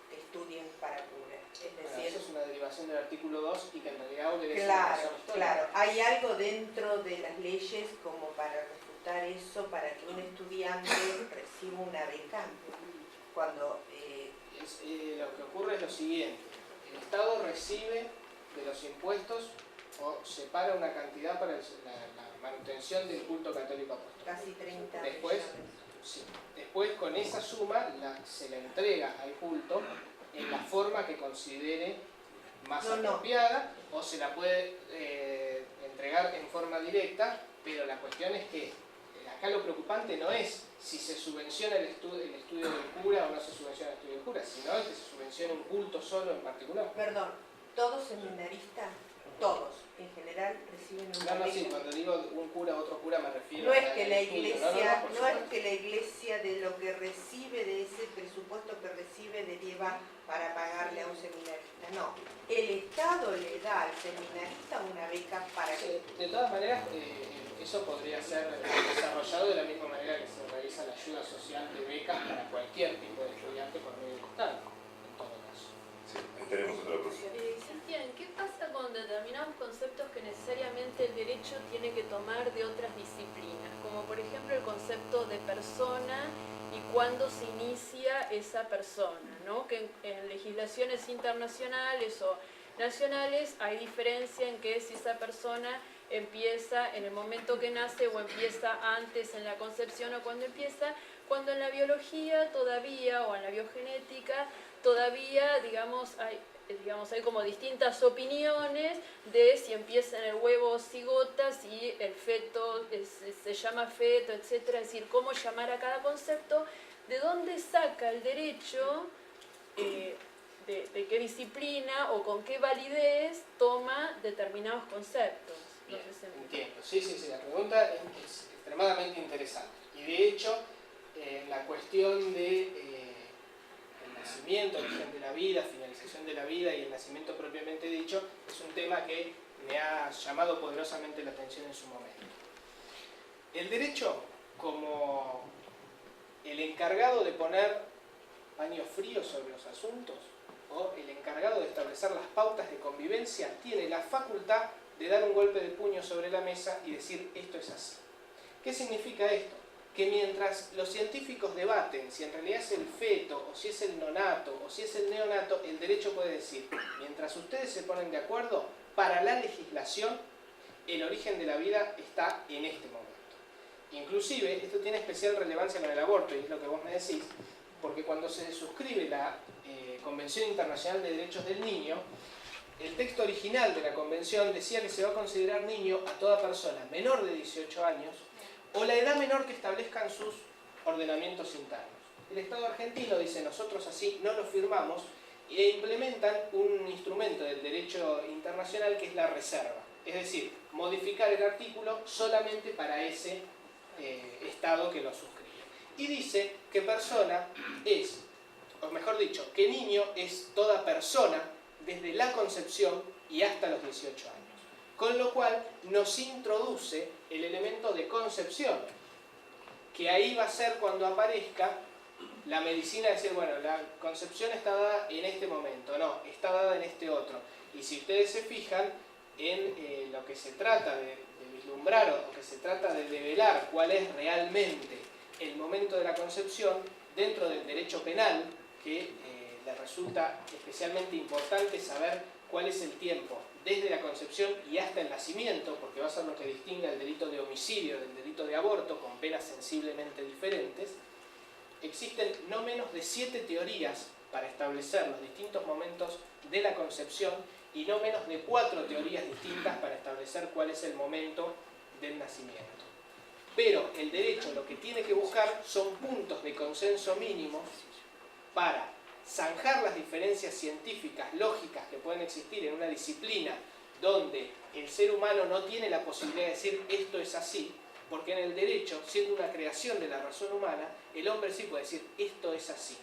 que estudien para cura? Es Bueno, decir, eso es una derivación del artículo 2 y que en realidad obedece a la claro, razón histórica. claro, hay algo dentro de las leyes como para refutar eso, para que un estudiante reciba una beca cuando Lo que ocurre es lo siguiente: el Estado recibe de los impuestos o separa una cantidad para la manutención del culto católico apostólico. casi 30 Después, millones. sí, después con esa suma se la entrega al culto en la forma que considere más apropiada, o se la puede entregar en forma directa, pero la cuestión es que acá lo preocupante no es si se subvenciona el estudio del cura o no se subvenciona el estudio del cura, sino es que se subvenciona un culto solo en particular. Perdón, ¿todos seminaristas? Todos, en general, reciben una No, beca. sí, cuando digo un cura, otro cura, me refiero No es al que la estudio. iglesia, por no es supuesto. que la iglesia de lo que recibe, de ese presupuesto que recibe, deriva para pagarle a un seminarista. No, el Estado le da al seminarista una beca para que... De todas maneras, eso podría ser desarrollado de la misma manera que se realiza la ayuda social de becas para cualquier tipo de estudiante por medio del Estado, en todo caso. Sí, ahí tenemos otra cosa. Cristian, ¿qué pasa con determinados conceptos que necesariamente el derecho tiene que tomar de otras disciplinas? Como por ejemplo el concepto de persona y cuándo se inicia esa persona, ¿no? Que en legislaciones internacionales o nacionales hay diferencia en que si esa persona empieza en el momento que nace o empieza antes en la concepción o cuando empieza, cuando en la biología todavía o en la biogenética todavía, digamos, hay como distintas opiniones de si empieza en el huevo o cigota, si el feto se llama feto, etc. Es decir, cómo llamar a cada concepto, de dónde saca el derecho, de qué disciplina o con qué validez toma determinados conceptos. No Bien, sé si me... entiendo. Sí, la pregunta es extremadamente interesante. Y de hecho, la cuestión de el nacimiento, origen de la vida, finalización de la vida y el nacimiento propiamente dicho, es un tema que me ha llamado poderosamente la atención en su momento. El derecho, como el encargado de poner paño frío sobre los asuntos, o el encargado de establecer las pautas de convivencia, tiene la facultad de dar un golpe de puño sobre la mesa y decir esto es así. ¿Qué significa esto? Que mientras los científicos debaten si en realidad es el feto, o si es el nonato, o si es el neonato, el derecho puede decir, mientras ustedes se ponen de acuerdo, para la legislación, el origen de la vida está en este momento. Inclusive, esto tiene especial relevancia con el aborto, y es lo que vos me decís, porque cuando se suscribe la Convención Internacional de Derechos del Niño, el texto original de la convención decía que se va a considerar niño a toda persona menor de 18 años o la edad menor que establezcan sus ordenamientos internos. El Estado argentino dice, nosotros así no lo firmamos, e implementan un instrumento del derecho internacional que es la reserva. Es decir, modificar el artículo solamente para ese Estado que lo suscribe. Y dice que persona es, o mejor dicho, que niño es toda persona desde la concepción y hasta los 18 años. Con lo cual nos introduce el elemento de concepción, que ahí va a ser cuando aparezca la medicina, decir, bueno, la concepción está dada en este momento, no, está dada en este otro. Y si ustedes se fijan en lo que se trata de vislumbrar o que se trata de develar cuál es realmente el momento de la concepción, dentro del derecho penal, que les resulta especialmente importante saber cuál es el tiempo desde la concepción y hasta el nacimiento, porque va a ser lo que distingue el delito de homicidio del delito de aborto, con penas sensiblemente diferentes. Existen no menos de 7 teorías para establecer los distintos momentos de la concepción y no menos de 4 teorías distintas para establecer cuál es el momento del nacimiento. Pero el derecho lo que tiene que buscar son puntos de consenso mínimos para zanjar las diferencias científicas, lógicas que pueden existir en una disciplina donde el ser humano no tiene la posibilidad de decir esto es así, porque en el derecho, siendo una creación de la razón humana, el hombre sí puede decir esto es así.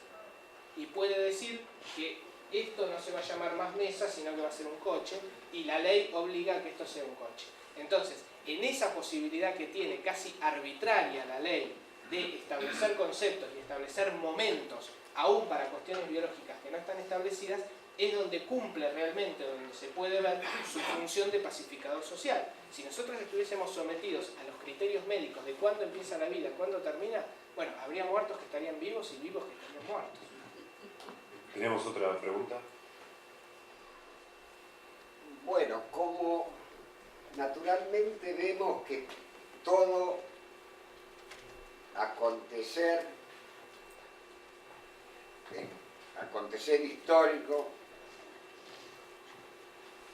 Y puede decir que esto no se va a llamar más mesa, sino que va a ser un coche, y la ley obliga a que esto sea un coche. Entonces, en esa posibilidad que tiene casi arbitraria la ley de establecer conceptos y establecer momentos, aún para cuestiones biológicas que no están establecidas, es donde cumple realmente, donde se puede ver su función de pacificador social. Si nosotros estuviésemos sometidos a los criterios médicos de cuándo empieza la vida, cuándo termina, bueno, habría muertos que estarían vivos y vivos que estarían muertos. ¿Tenemos otra pregunta? Bueno, como naturalmente vemos que todo acontecer histórico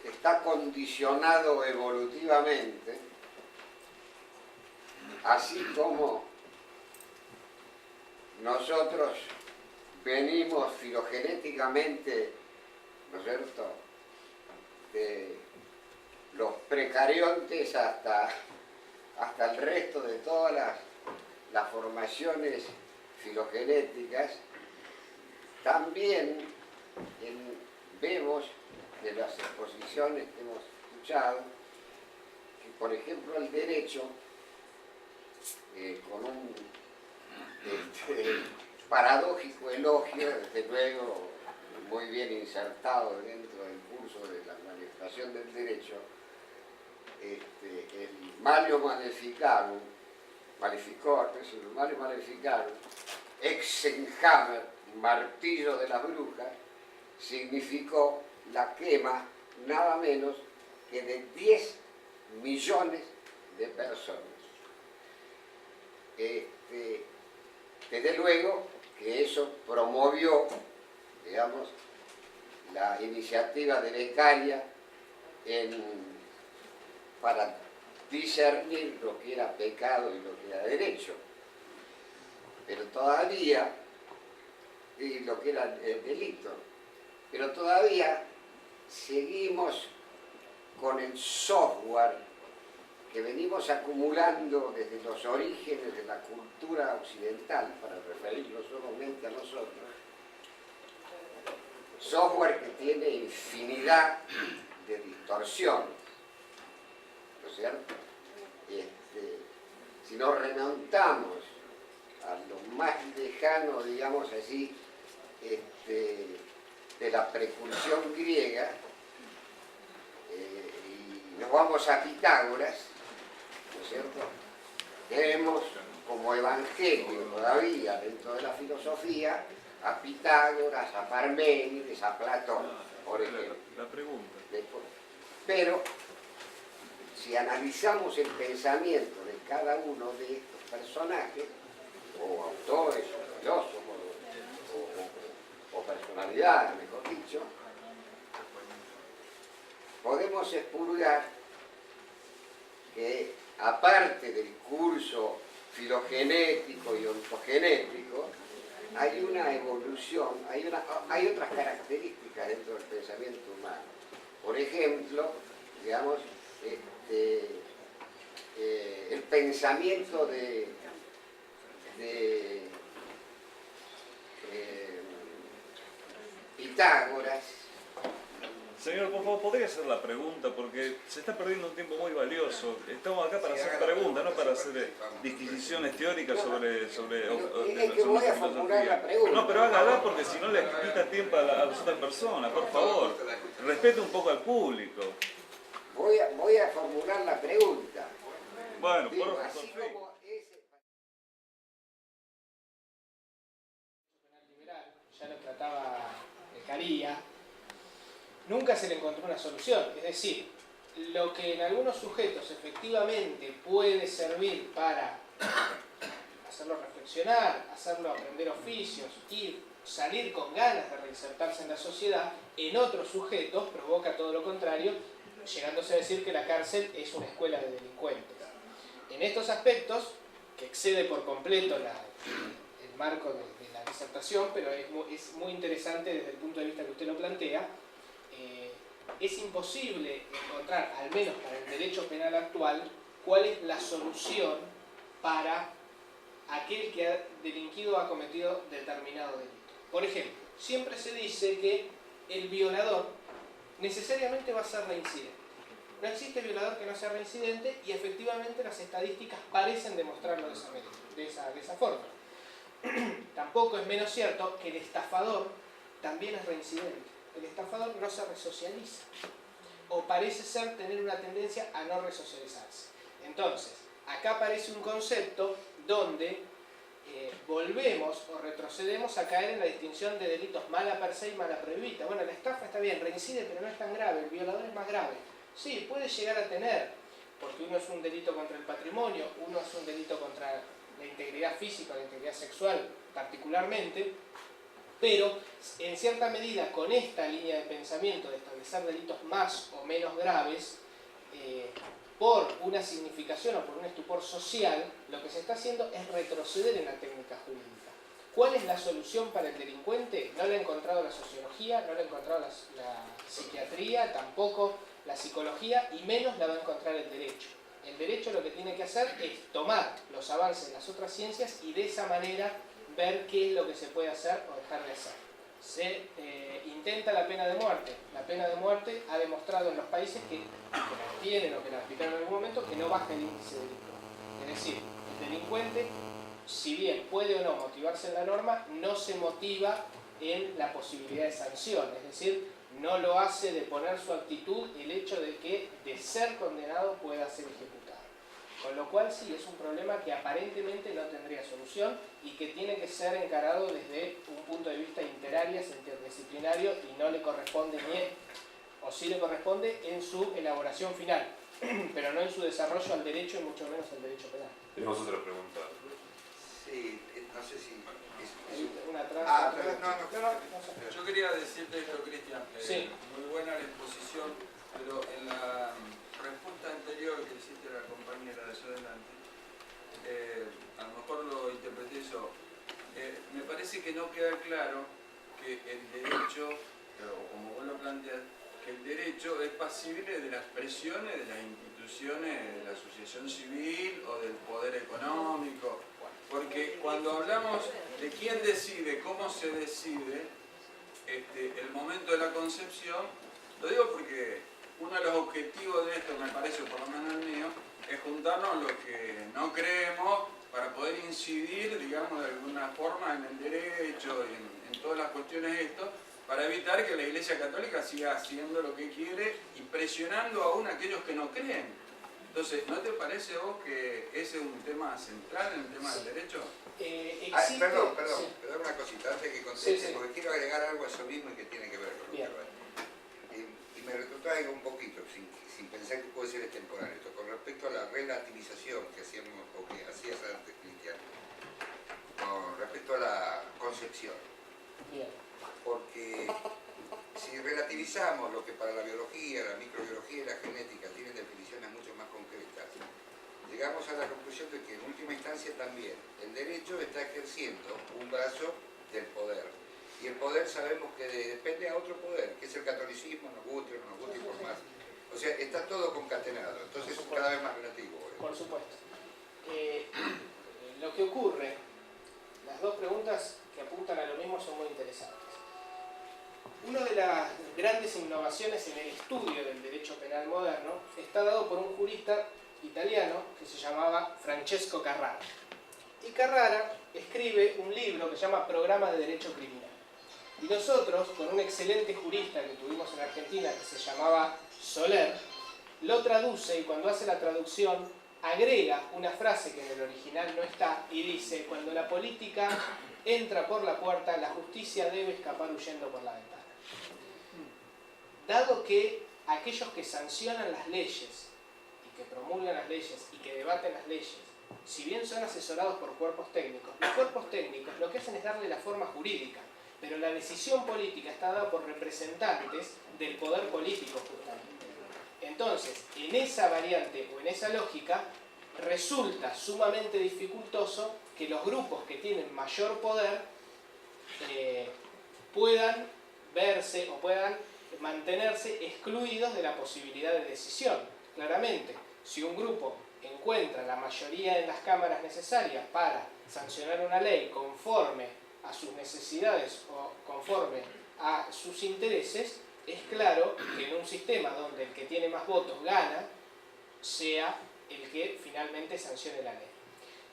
está condicionado evolutivamente, así como nosotros venimos filogenéticamente, ¿no es cierto?, de los precariontes hasta el resto de todas las formaciones filogenéticas. También vemos de las exposiciones que hemos escuchado que, por ejemplo, el derecho, con un paradójico elogio, desde luego muy bien insertado dentro del curso de la manifestación del derecho, el Malio Maleficarum, Exenhammer, martillo de las brujas, significó la quema nada menos que de 10 millones de personas. Desde luego que eso promovió, digamos, la iniciativa de Beccaria para discernir lo que era pecado y lo que era derecho. Pero todavía, y lo que era el delito, pero todavía seguimos con el software que venimos acumulando desde los orígenes de la cultura occidental, para referirnos solamente a nosotros, software que tiene infinidad de distorsiones, ¿no es cierto? Si nos remontamos a lo más lejano, digamos así, de la precursión griega, y nos vamos a Pitágoras, ¿no es cierto? Tenemos como evangelio todavía dentro de la filosofía a Pitágoras, a Parménides, a Platón, por ejemplo. La pregunta. Pero si analizamos el pensamiento de cada uno de estos personajes, o autores, o filósofos, o personalidades, mejor dicho, podemos expurgar que, aparte del curso filogenético y ontogenético, hay una evolución, hay otras características dentro del pensamiento humano. Por ejemplo, digamos, el pensamiento de Pitágoras Señor, por favor, ¿podría hacer la pregunta? Porque se está perdiendo un tiempo muy valioso. Estamos acá para hacer preguntas, no para hacer disquisiciones teóricas sobre Es que voy a formular la pregunta. No, pero hágala porque si no le quita tiempo a las otras personas, por favor. Respete un poco al público. Voy a formular la pregunta. Bueno, Digo, por así favor. como ese... Liberal, ya lo trataba Caría, nunca se le encontró una solución. Es decir, lo que en algunos sujetos efectivamente puede servir para hacerlo reflexionar, hacerlo aprender oficios y salir con ganas de reinsertarse en la sociedad, en otros sujetos provoca todo lo contrario, llegándose a decir que la cárcel es una escuela de delincuentes. En estos aspectos, que excede por completo el marco de la disertación, pero es muy interesante desde el punto de vista que usted lo plantea, es imposible encontrar, al menos para el derecho penal actual, cuál es la solución para aquel que ha delinquido o ha cometido determinado delito. Por ejemplo, siempre se dice que el violador necesariamente va a ser reincidente. No existe violador que no sea reincidente y efectivamente las estadísticas parecen demostrarlo de esa forma. Tampoco es menos cierto que el estafador también es reincidente. El estafador no se resocializa o parece ser tener una tendencia a no resocializarse. Entonces, acá aparece un concepto donde volvemos o retrocedemos a caer en la distinción de delitos mala per se y mala prohibita. Bueno, la estafa está bien, reincide, pero no es tan grave, el violador es más grave. Sí, puede llegar a tener, porque uno es un delito contra el patrimonio, uno es un delito contra la integridad física, la integridad sexual particularmente, pero en cierta medida con esta línea de pensamiento de establecer delitos más o menos graves, por una significación o por un estupor social, lo que se está haciendo es retroceder en la técnica jurídica. ¿Cuál es la solución para el delincuente? No la ha encontrado la sociología, no la ha encontrado la psiquiatría, tampoco la psicología, y menos la va a encontrar el derecho. El derecho lo que tiene que hacer es tomar los avances de las otras ciencias y de esa manera ver qué es lo que se puede hacer o dejar de hacer. Se intenta la pena de muerte. La pena de muerte ha demostrado en los países que la tienen o que la aplicaron en algún momento que no baja el índice delictivo. Es decir, el delincuente, si bien puede o no motivarse en la norma, no se motiva en la posibilidad de sanción. Es decir, no lo hace de poner su actitud el hecho de que de ser condenado pueda ser ejecutado. Con lo cual sí, es un problema que aparentemente no tendría solución y que tiene que ser encarado desde un punto de vista interarias, interdisciplinario, y no le corresponde o sí le corresponde en su elaboración final, pero no en su desarrollo al derecho y mucho menos al derecho penal. Tenemos otra pregunta. Sí, no sé si... Una atrás, no. Yo quería decirte esto, Cristian, sí. Muy buena la exposición, pero en la respuesta anterior que hiciste a la compañera de allá adelante, a lo mejor lo interpreté yo, me parece que no queda claro que el derecho, o como vos lo planteas, que el derecho es pasible de las presiones de las instituciones de la asociación civil o del poder económico, porque cuando hablamos de quién decide, cómo se decide, el momento de la concepción, lo digo porque uno de los objetivos de esto, me parece, por lo menos el mío, es juntarnos los que no creemos para poder incidir, digamos, de alguna forma en el derecho y en todas las cuestiones de esto, para evitar que la Iglesia Católica siga haciendo lo que quiere y presionando aún a aquellos que no creen. Entonces, ¿no te parece vos que ese es un tema central en el tema del derecho? Perdón, sí. una cosita antes que conteste, Sí. porque quiero agregar algo a eso mismo y que tiene que ver con lo que va. Y me retrotraigo un poquito, sin pensar que puede ser extemporáneo esto, con respecto a la relativización que hacíamos, o que hacías antes, Cristian, con respecto a la concepción. Bien. Porque si relativizamos lo que para la biología, la microbiología y la genética tienen definiciones mucho más concretas, llegamos a la conclusión de que en última instancia también el derecho está ejerciendo un brazo del poder. Y el poder sabemos que depende a otro poder, que es el catolicismo, nos guste o no nos guste y por más. O sea, está todo concatenado, entonces es cada vez más relativo. Por supuesto. Lo que ocurre, las dos preguntas que apuntan a lo mismo son muy interesantes. Una de las grandes innovaciones en el estudio del derecho penal moderno está dado por un jurista italiano que se llamaba Francesco Carrara. Y Carrara escribe un libro que se llama Programa de Derecho Criminal. Y nosotros, con un excelente jurista que tuvimos en Argentina que se llamaba Soler, lo traduce y cuando hace la traducción agrega una frase que en el original no está y dice: cuando la política entra por la puerta, la justicia debe escapar huyendo por la ventana. Dado que aquellos que sancionan las leyes y que promulgan las leyes y que debaten las leyes, si bien son asesorados por cuerpos técnicos, los cuerpos técnicos lo que hacen es darle la forma jurídica, pero la decisión política está dada por representantes del poder político justamente. Entonces, en esa variante o en esa lógica, resulta sumamente dificultoso que los grupos que tienen mayor poder puedan verse o puedan mantenerse excluidos de la posibilidad de decisión. Claramente, si un grupo encuentra la mayoría en las cámaras necesarias para sancionar una ley conforme a sus necesidades o conforme a sus intereses, es claro que en un sistema donde el que tiene más votos gana, sea el que finalmente sancione la ley.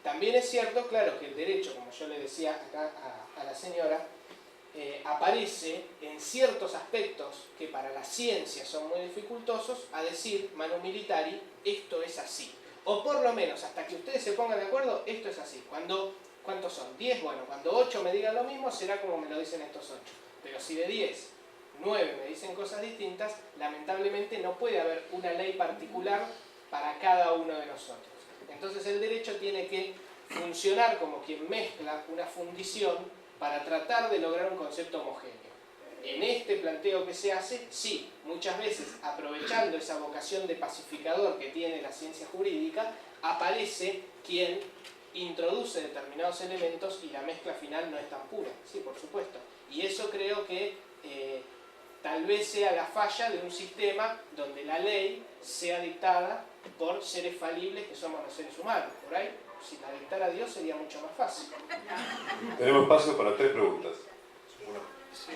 También es cierto, claro, que el derecho, como yo le decía acá a la señora, aparece en ciertos aspectos que para la ciencia son muy dificultosos, a decir, manu militari, esto es así. O por lo menos, hasta que ustedes se pongan de acuerdo, esto es así. ¿Cuántos son? 10, bueno, cuando 8 me digan lo mismo, será como me lo dicen estos 8. Pero si de 10, 9 me dicen cosas distintas, lamentablemente no puede haber una ley particular para cada uno de nosotros. Entonces el derecho tiene que funcionar como quien mezcla una fundición para tratar de lograr un concepto homogéneo. En este planteo que se hace, sí, muchas veces aprovechando esa vocación de pacificador que tiene la ciencia jurídica, aparece quien introduce determinados elementos y la mezcla final no es tan pura, sí, por supuesto. Y eso creo que tal vez sea la falla de un sistema donde la ley sea dictada por seres falibles que somos los seres humanos. Por ahí, si la dictara Dios sería mucho más fácil. Tenemos espacio para 3 preguntas. Sí,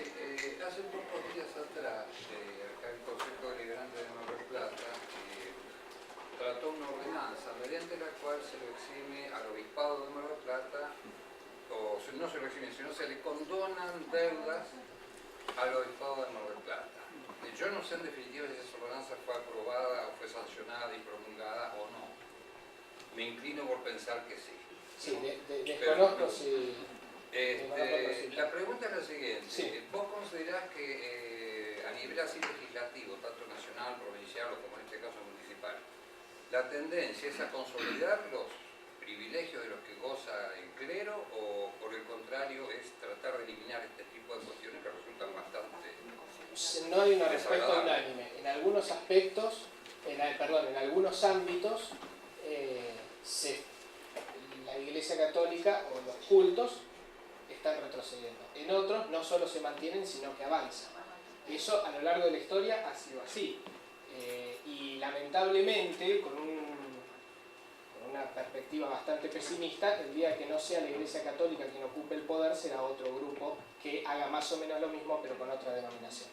hace pocos días atrás, acá el Consejo Deliberante de Mar del Plata trató una ordenanza mediante la cual se lo exime al Obispado de Mar del Plata, o no se lo exime, sino se le condonan deudas al Obispado de Mar del Plata. Yo no sé en definitiva si esa ordenanza fue aprobada o fue sancionada y promulgada o no. Me inclino por pensar que sí. Sí, desconozco si... La pregunta es la siguiente. Sí. ¿Vos considerás que a nivel así legislativo, tanto nacional, provincial o como en este caso municipal, la tendencia es a consolidar los privilegios de los que goza el clero o por el contrario es tratar de eliminar este tipo de cuestiones que resultan bastante... No hay una respuesta unánime. En algunos aspectos, en algunos ámbitos, la Iglesia Católica o los cultos están retrocediendo. En otros no solo se mantienen, sino que avanzan. Eso a lo largo de la historia ha sido así. Y lamentablemente, con una perspectiva bastante pesimista, el día que no sea la Iglesia Católica quien ocupe el poder, será otro grupo que haga más o menos lo mismo, pero con otra denominación.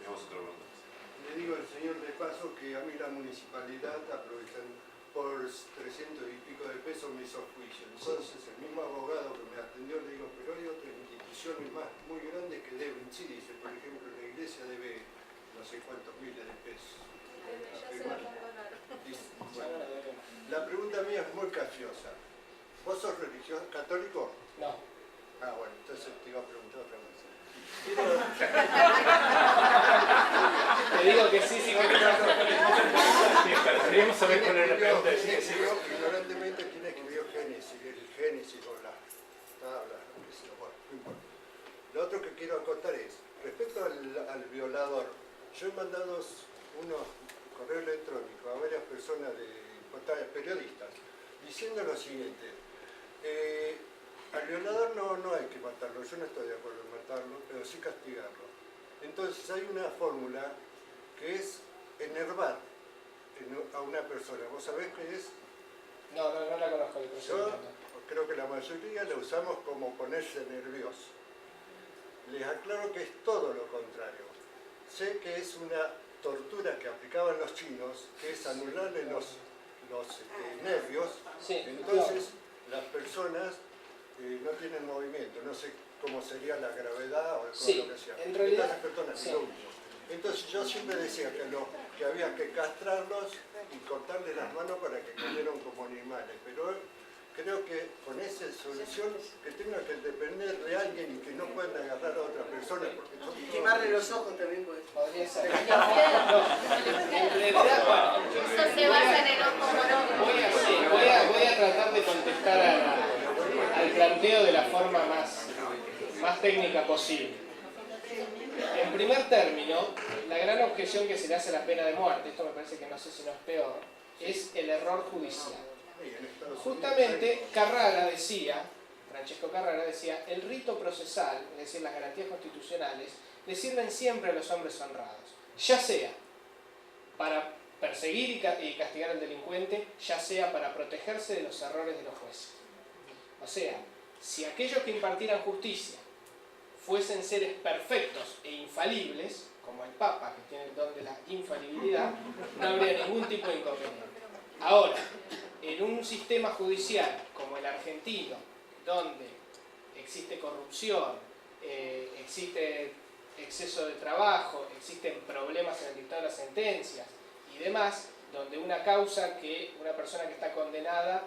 Le digo al señor de paso que a mí la municipalidad aprovechan por 300 y pico de pesos me hizo juicio. Entonces el mismo abogado que me atendió le digo, pero hay otras instituciones muy grandes que deben. Sí, dice, por ejemplo, la iglesia debe no sé cuántos miles de pesos. Bueno, la pregunta mía es muy capciosa. ¿Vos sos religioso católico? No. Ah, bueno, entonces te iba a preguntar otra vez. Te digo que sí, Queríamos saber cuál era la pregunta. Ignorantemente, ¿quién escribió Génesis? El Génesis o las tablas, bueno, no importa. Lo otro que quiero acotar es, respecto al violador, yo he mandado unos correos electrónicos a varias personas, periodistas, diciendo lo siguiente. Al violador no hay que matarlo, yo no estoy de acuerdo en matarlo, pero sí castigarlo. Entonces hay una fórmula que es enervar a una persona. ¿Vos sabés qué es? No la conozco. Yo creo que la mayoría la usamos como ponerse nervioso. Les aclaro que es todo lo contrario. sé que es una tortura que aplicaban los chinos, que es anularle los nervios, Sí, entonces las personas no tienen movimiento, no sé cómo sería la gravedad o Sí, lo que sea. en realidad, Estas personas, sí. lo único. Entonces yo siempre decía que había que castrarlos y cortarle las manos para que comieran como animales, pero creo que con esa solución que tenga que depender de alguien y que no puedan agarrar a otra persona porque son todos- Quemarle los ojos también puede ser. podría ser. No, en realidad, bueno, Eso se basa en el ojo morón. voy a tratar de contestar al planteo de la forma más técnica posible. En primer término, la gran objeción que se le hace a la pena de muerte, esto me parece que no sé si no es peor, es el error judicial. Justamente Francesco Carrara decía, el rito procesal, es decir, las garantías constitucionales, le sirven siempre a los hombres honrados, ya sea para perseguir y castigar al delincuente, ya sea para protegerse de los errores de los jueces. O sea, si aquellos que impartieran justicia fuesen seres perfectos e infalibles, como el Papa, que tiene el don de la infalibilidad, no habría ningún tipo de inconveniente. Ahora, en un sistema judicial como el argentino, donde existe corrupción, existe exceso de trabajo, existen problemas en el dictado de las sentencias y demás, donde una causa que una persona que está condenada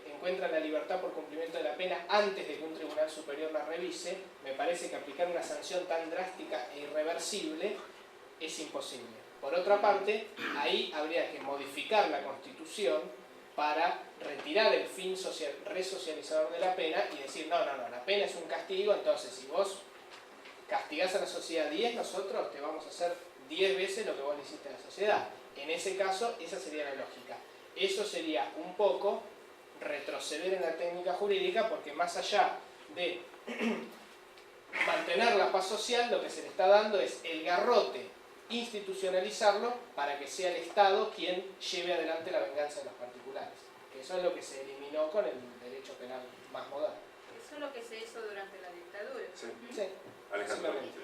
encuentra la libertad por cumplimiento de la pena antes de que un tribunal superior la revise, me parece que aplicar una sanción tan drástica e irreversible es imposible. Por otra parte, ahí habría que modificar la Constitución para retirar el fin resocializador de la pena y decir, no, la pena es un castigo, entonces si vos castigás a la sociedad 10, nosotros te vamos a hacer 10 veces lo que vos le hiciste a la sociedad. En ese caso, esa sería la lógica. Eso sería un poco retroceder en la técnica jurídica, porque más allá de mantener la paz social, lo que se le está dando es el garrote, institucionalizarlo para que sea el Estado quien lleve adelante la venganza de los particulares. Que eso es lo que se eliminó con el derecho penal más moderno. Eso es lo que se hizo durante la dictadura. Sí. Sí, Alejandro. básicamente.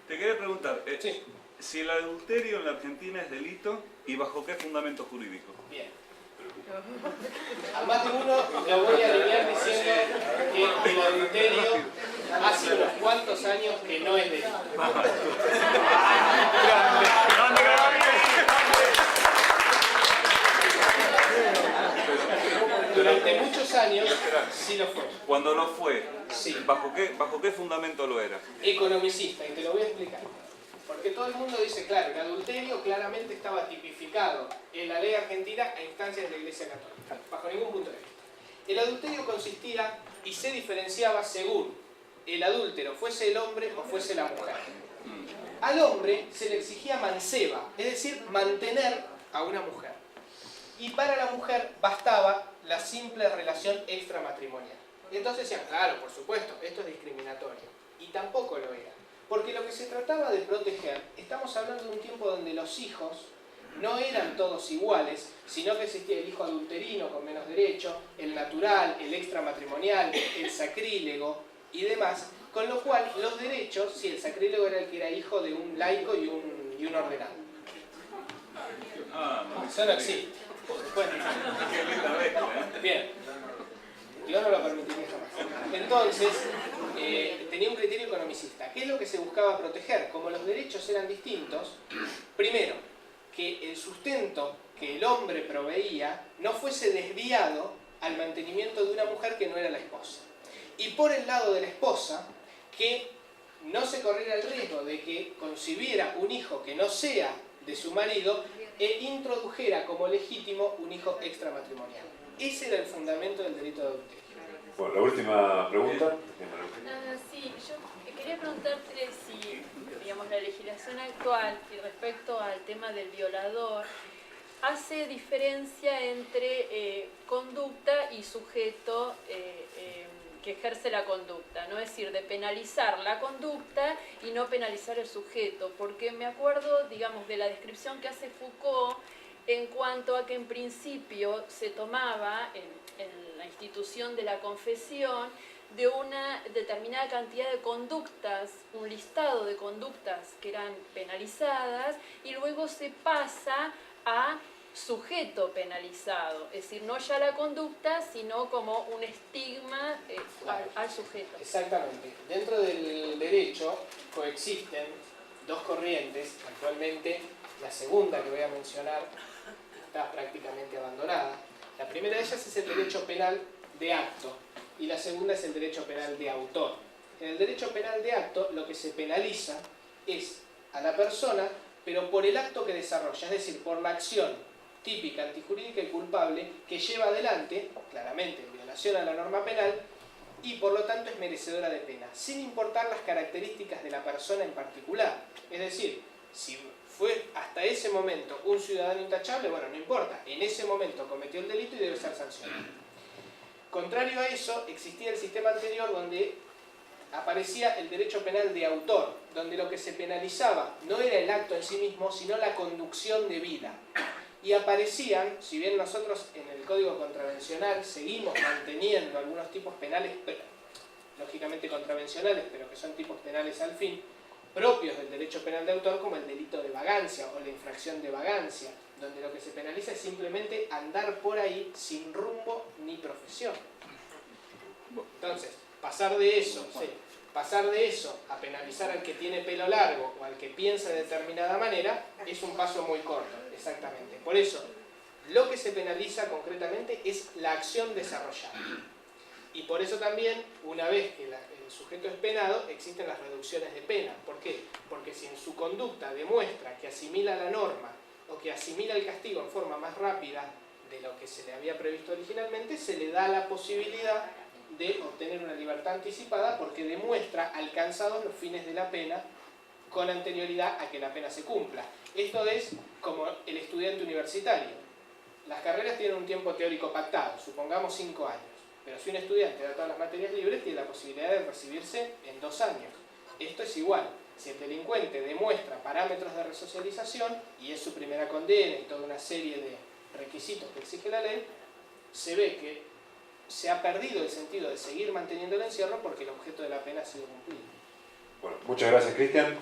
Te quería preguntar, Sí. si el adulterio en la Argentina es delito, ¿y bajo qué fundamento jurídico? Bien. A más de uno lo voy a alinear diciendo que el adulterio hace unos cuantos años que no es delito. Durante muchos años sí lo fue. Cuando lo fue, Sí. ¿bajo qué fundamento lo era? Economicista, y te lo voy a explicar. Porque todo el mundo dice, claro, el adulterio claramente estaba tipificado en la ley argentina a instancias de la Iglesia Católica, bajo ningún punto de vista. El adulterio consistía y se diferenciaba según el adúltero fuese el hombre o fuese la mujer. Al hombre se le exigía manceba, es decir, mantener a una mujer. Y para la mujer bastaba la simple relación extramatrimonial. Y entonces decían, claro, por supuesto, esto es discriminatorio. Y tampoco lo era. Porque lo que se trataba de proteger, estamos hablando de un tiempo donde los hijos no eran todos iguales, sino que existía el hijo adulterino con menos derecho, el natural, el extramatrimonial, el sacrílego y demás, con lo cual los derechos, si el sacrílego era el que era hijo de un laico y un ordenado. Eso no existe. Bueno, bien. Yo no lo permitiría jamás. Entonces, tenía un criterio economicista. ¿Qué es lo que se buscaba proteger? Como los derechos eran distintos, primero, que el sustento que el hombre proveía no fuese desviado al mantenimiento de una mujer que no era la esposa. Y por el lado de la esposa, que no se corriera el riesgo de que concibiera un hijo que no sea de su marido e introdujera como legítimo un hijo extramatrimonial. Ese era el fundamento del delito de adulterio. Bueno, la última pregunta. Sí, yo quería preguntarte si, digamos, la legislación actual y respecto al tema del violador hace diferencia entre conducta y sujeto que ejerce la conducta, ¿no? Es decir, de penalizar la conducta y no penalizar el sujeto, porque me acuerdo, digamos, de la descripción que hace Foucault en cuanto a que en principio se tomaba en la institución de la confesión de una determinada cantidad de conductas, un listado de conductas que eran penalizadas, y luego se pasa a sujeto penalizado, es decir, no ya la conducta, sino como un estigma al sujeto. Exactamente. Dentro del derecho coexisten dos corrientes. Actualmente, la segunda que voy a mencionar está prácticamente abandonada. La primera de ellas es el derecho penal de acto y la segunda es el derecho penal de autor. En el derecho penal de acto lo que se penaliza es a la persona, pero por el acto que desarrolla, es decir, por la acción típica, antijurídica y culpable que lleva adelante, claramente en violación a la norma penal, y por lo tanto es merecedora de pena, sin importar las características de la persona en particular. Es decir, si fue hasta ese momento un ciudadano intachable, bueno, no importa, en ese momento cometió el delito y debe ser sancionado. Contrario a eso, existía el sistema anterior donde aparecía el derecho penal de autor, donde lo que se penalizaba no era el acto en sí mismo, sino la conducción debida. Y aparecían, si bien nosotros en el Código Contravencional seguimos manteniendo algunos tipos penales, lógicamente contravencionales, pero que son tipos penales al fin, propios del derecho penal de autor, como el delito de vagancia o la infracción de vagancia, donde lo que se penaliza es simplemente andar por ahí sin rumbo ni profesión. Entonces, pasar de eso a penalizar al que tiene pelo largo o al que piensa de determinada manera es un paso muy corto, exactamente. Por eso, lo que se penaliza concretamente es la acción desarrollada. Y por eso también, una vez que el sujeto es penado, existen las reducciones de pena. ¿Por qué? Porque si en su conducta demuestra que asimila la norma o que asimila el castigo en forma más rápida de lo que se le había previsto originalmente, se le da la posibilidad de obtener una libertad anticipada porque demuestra alcanzados los fines de la pena con anterioridad a que la pena se cumpla. Esto es como el estudiante universitario. Las carreras tienen un tiempo teórico pactado, supongamos 5 años. Pero si un estudiante da todas las materias libres, tiene la posibilidad de recibirse en 2 años. Esto es igual. Si el delincuente demuestra parámetros de resocialización y es su primera condena y toda una serie de requisitos que exige la ley, se ve que se ha perdido el sentido de seguir manteniendo el encierro porque el objeto de la pena ha sido cumplido. Bueno, muchas gracias, Cristian.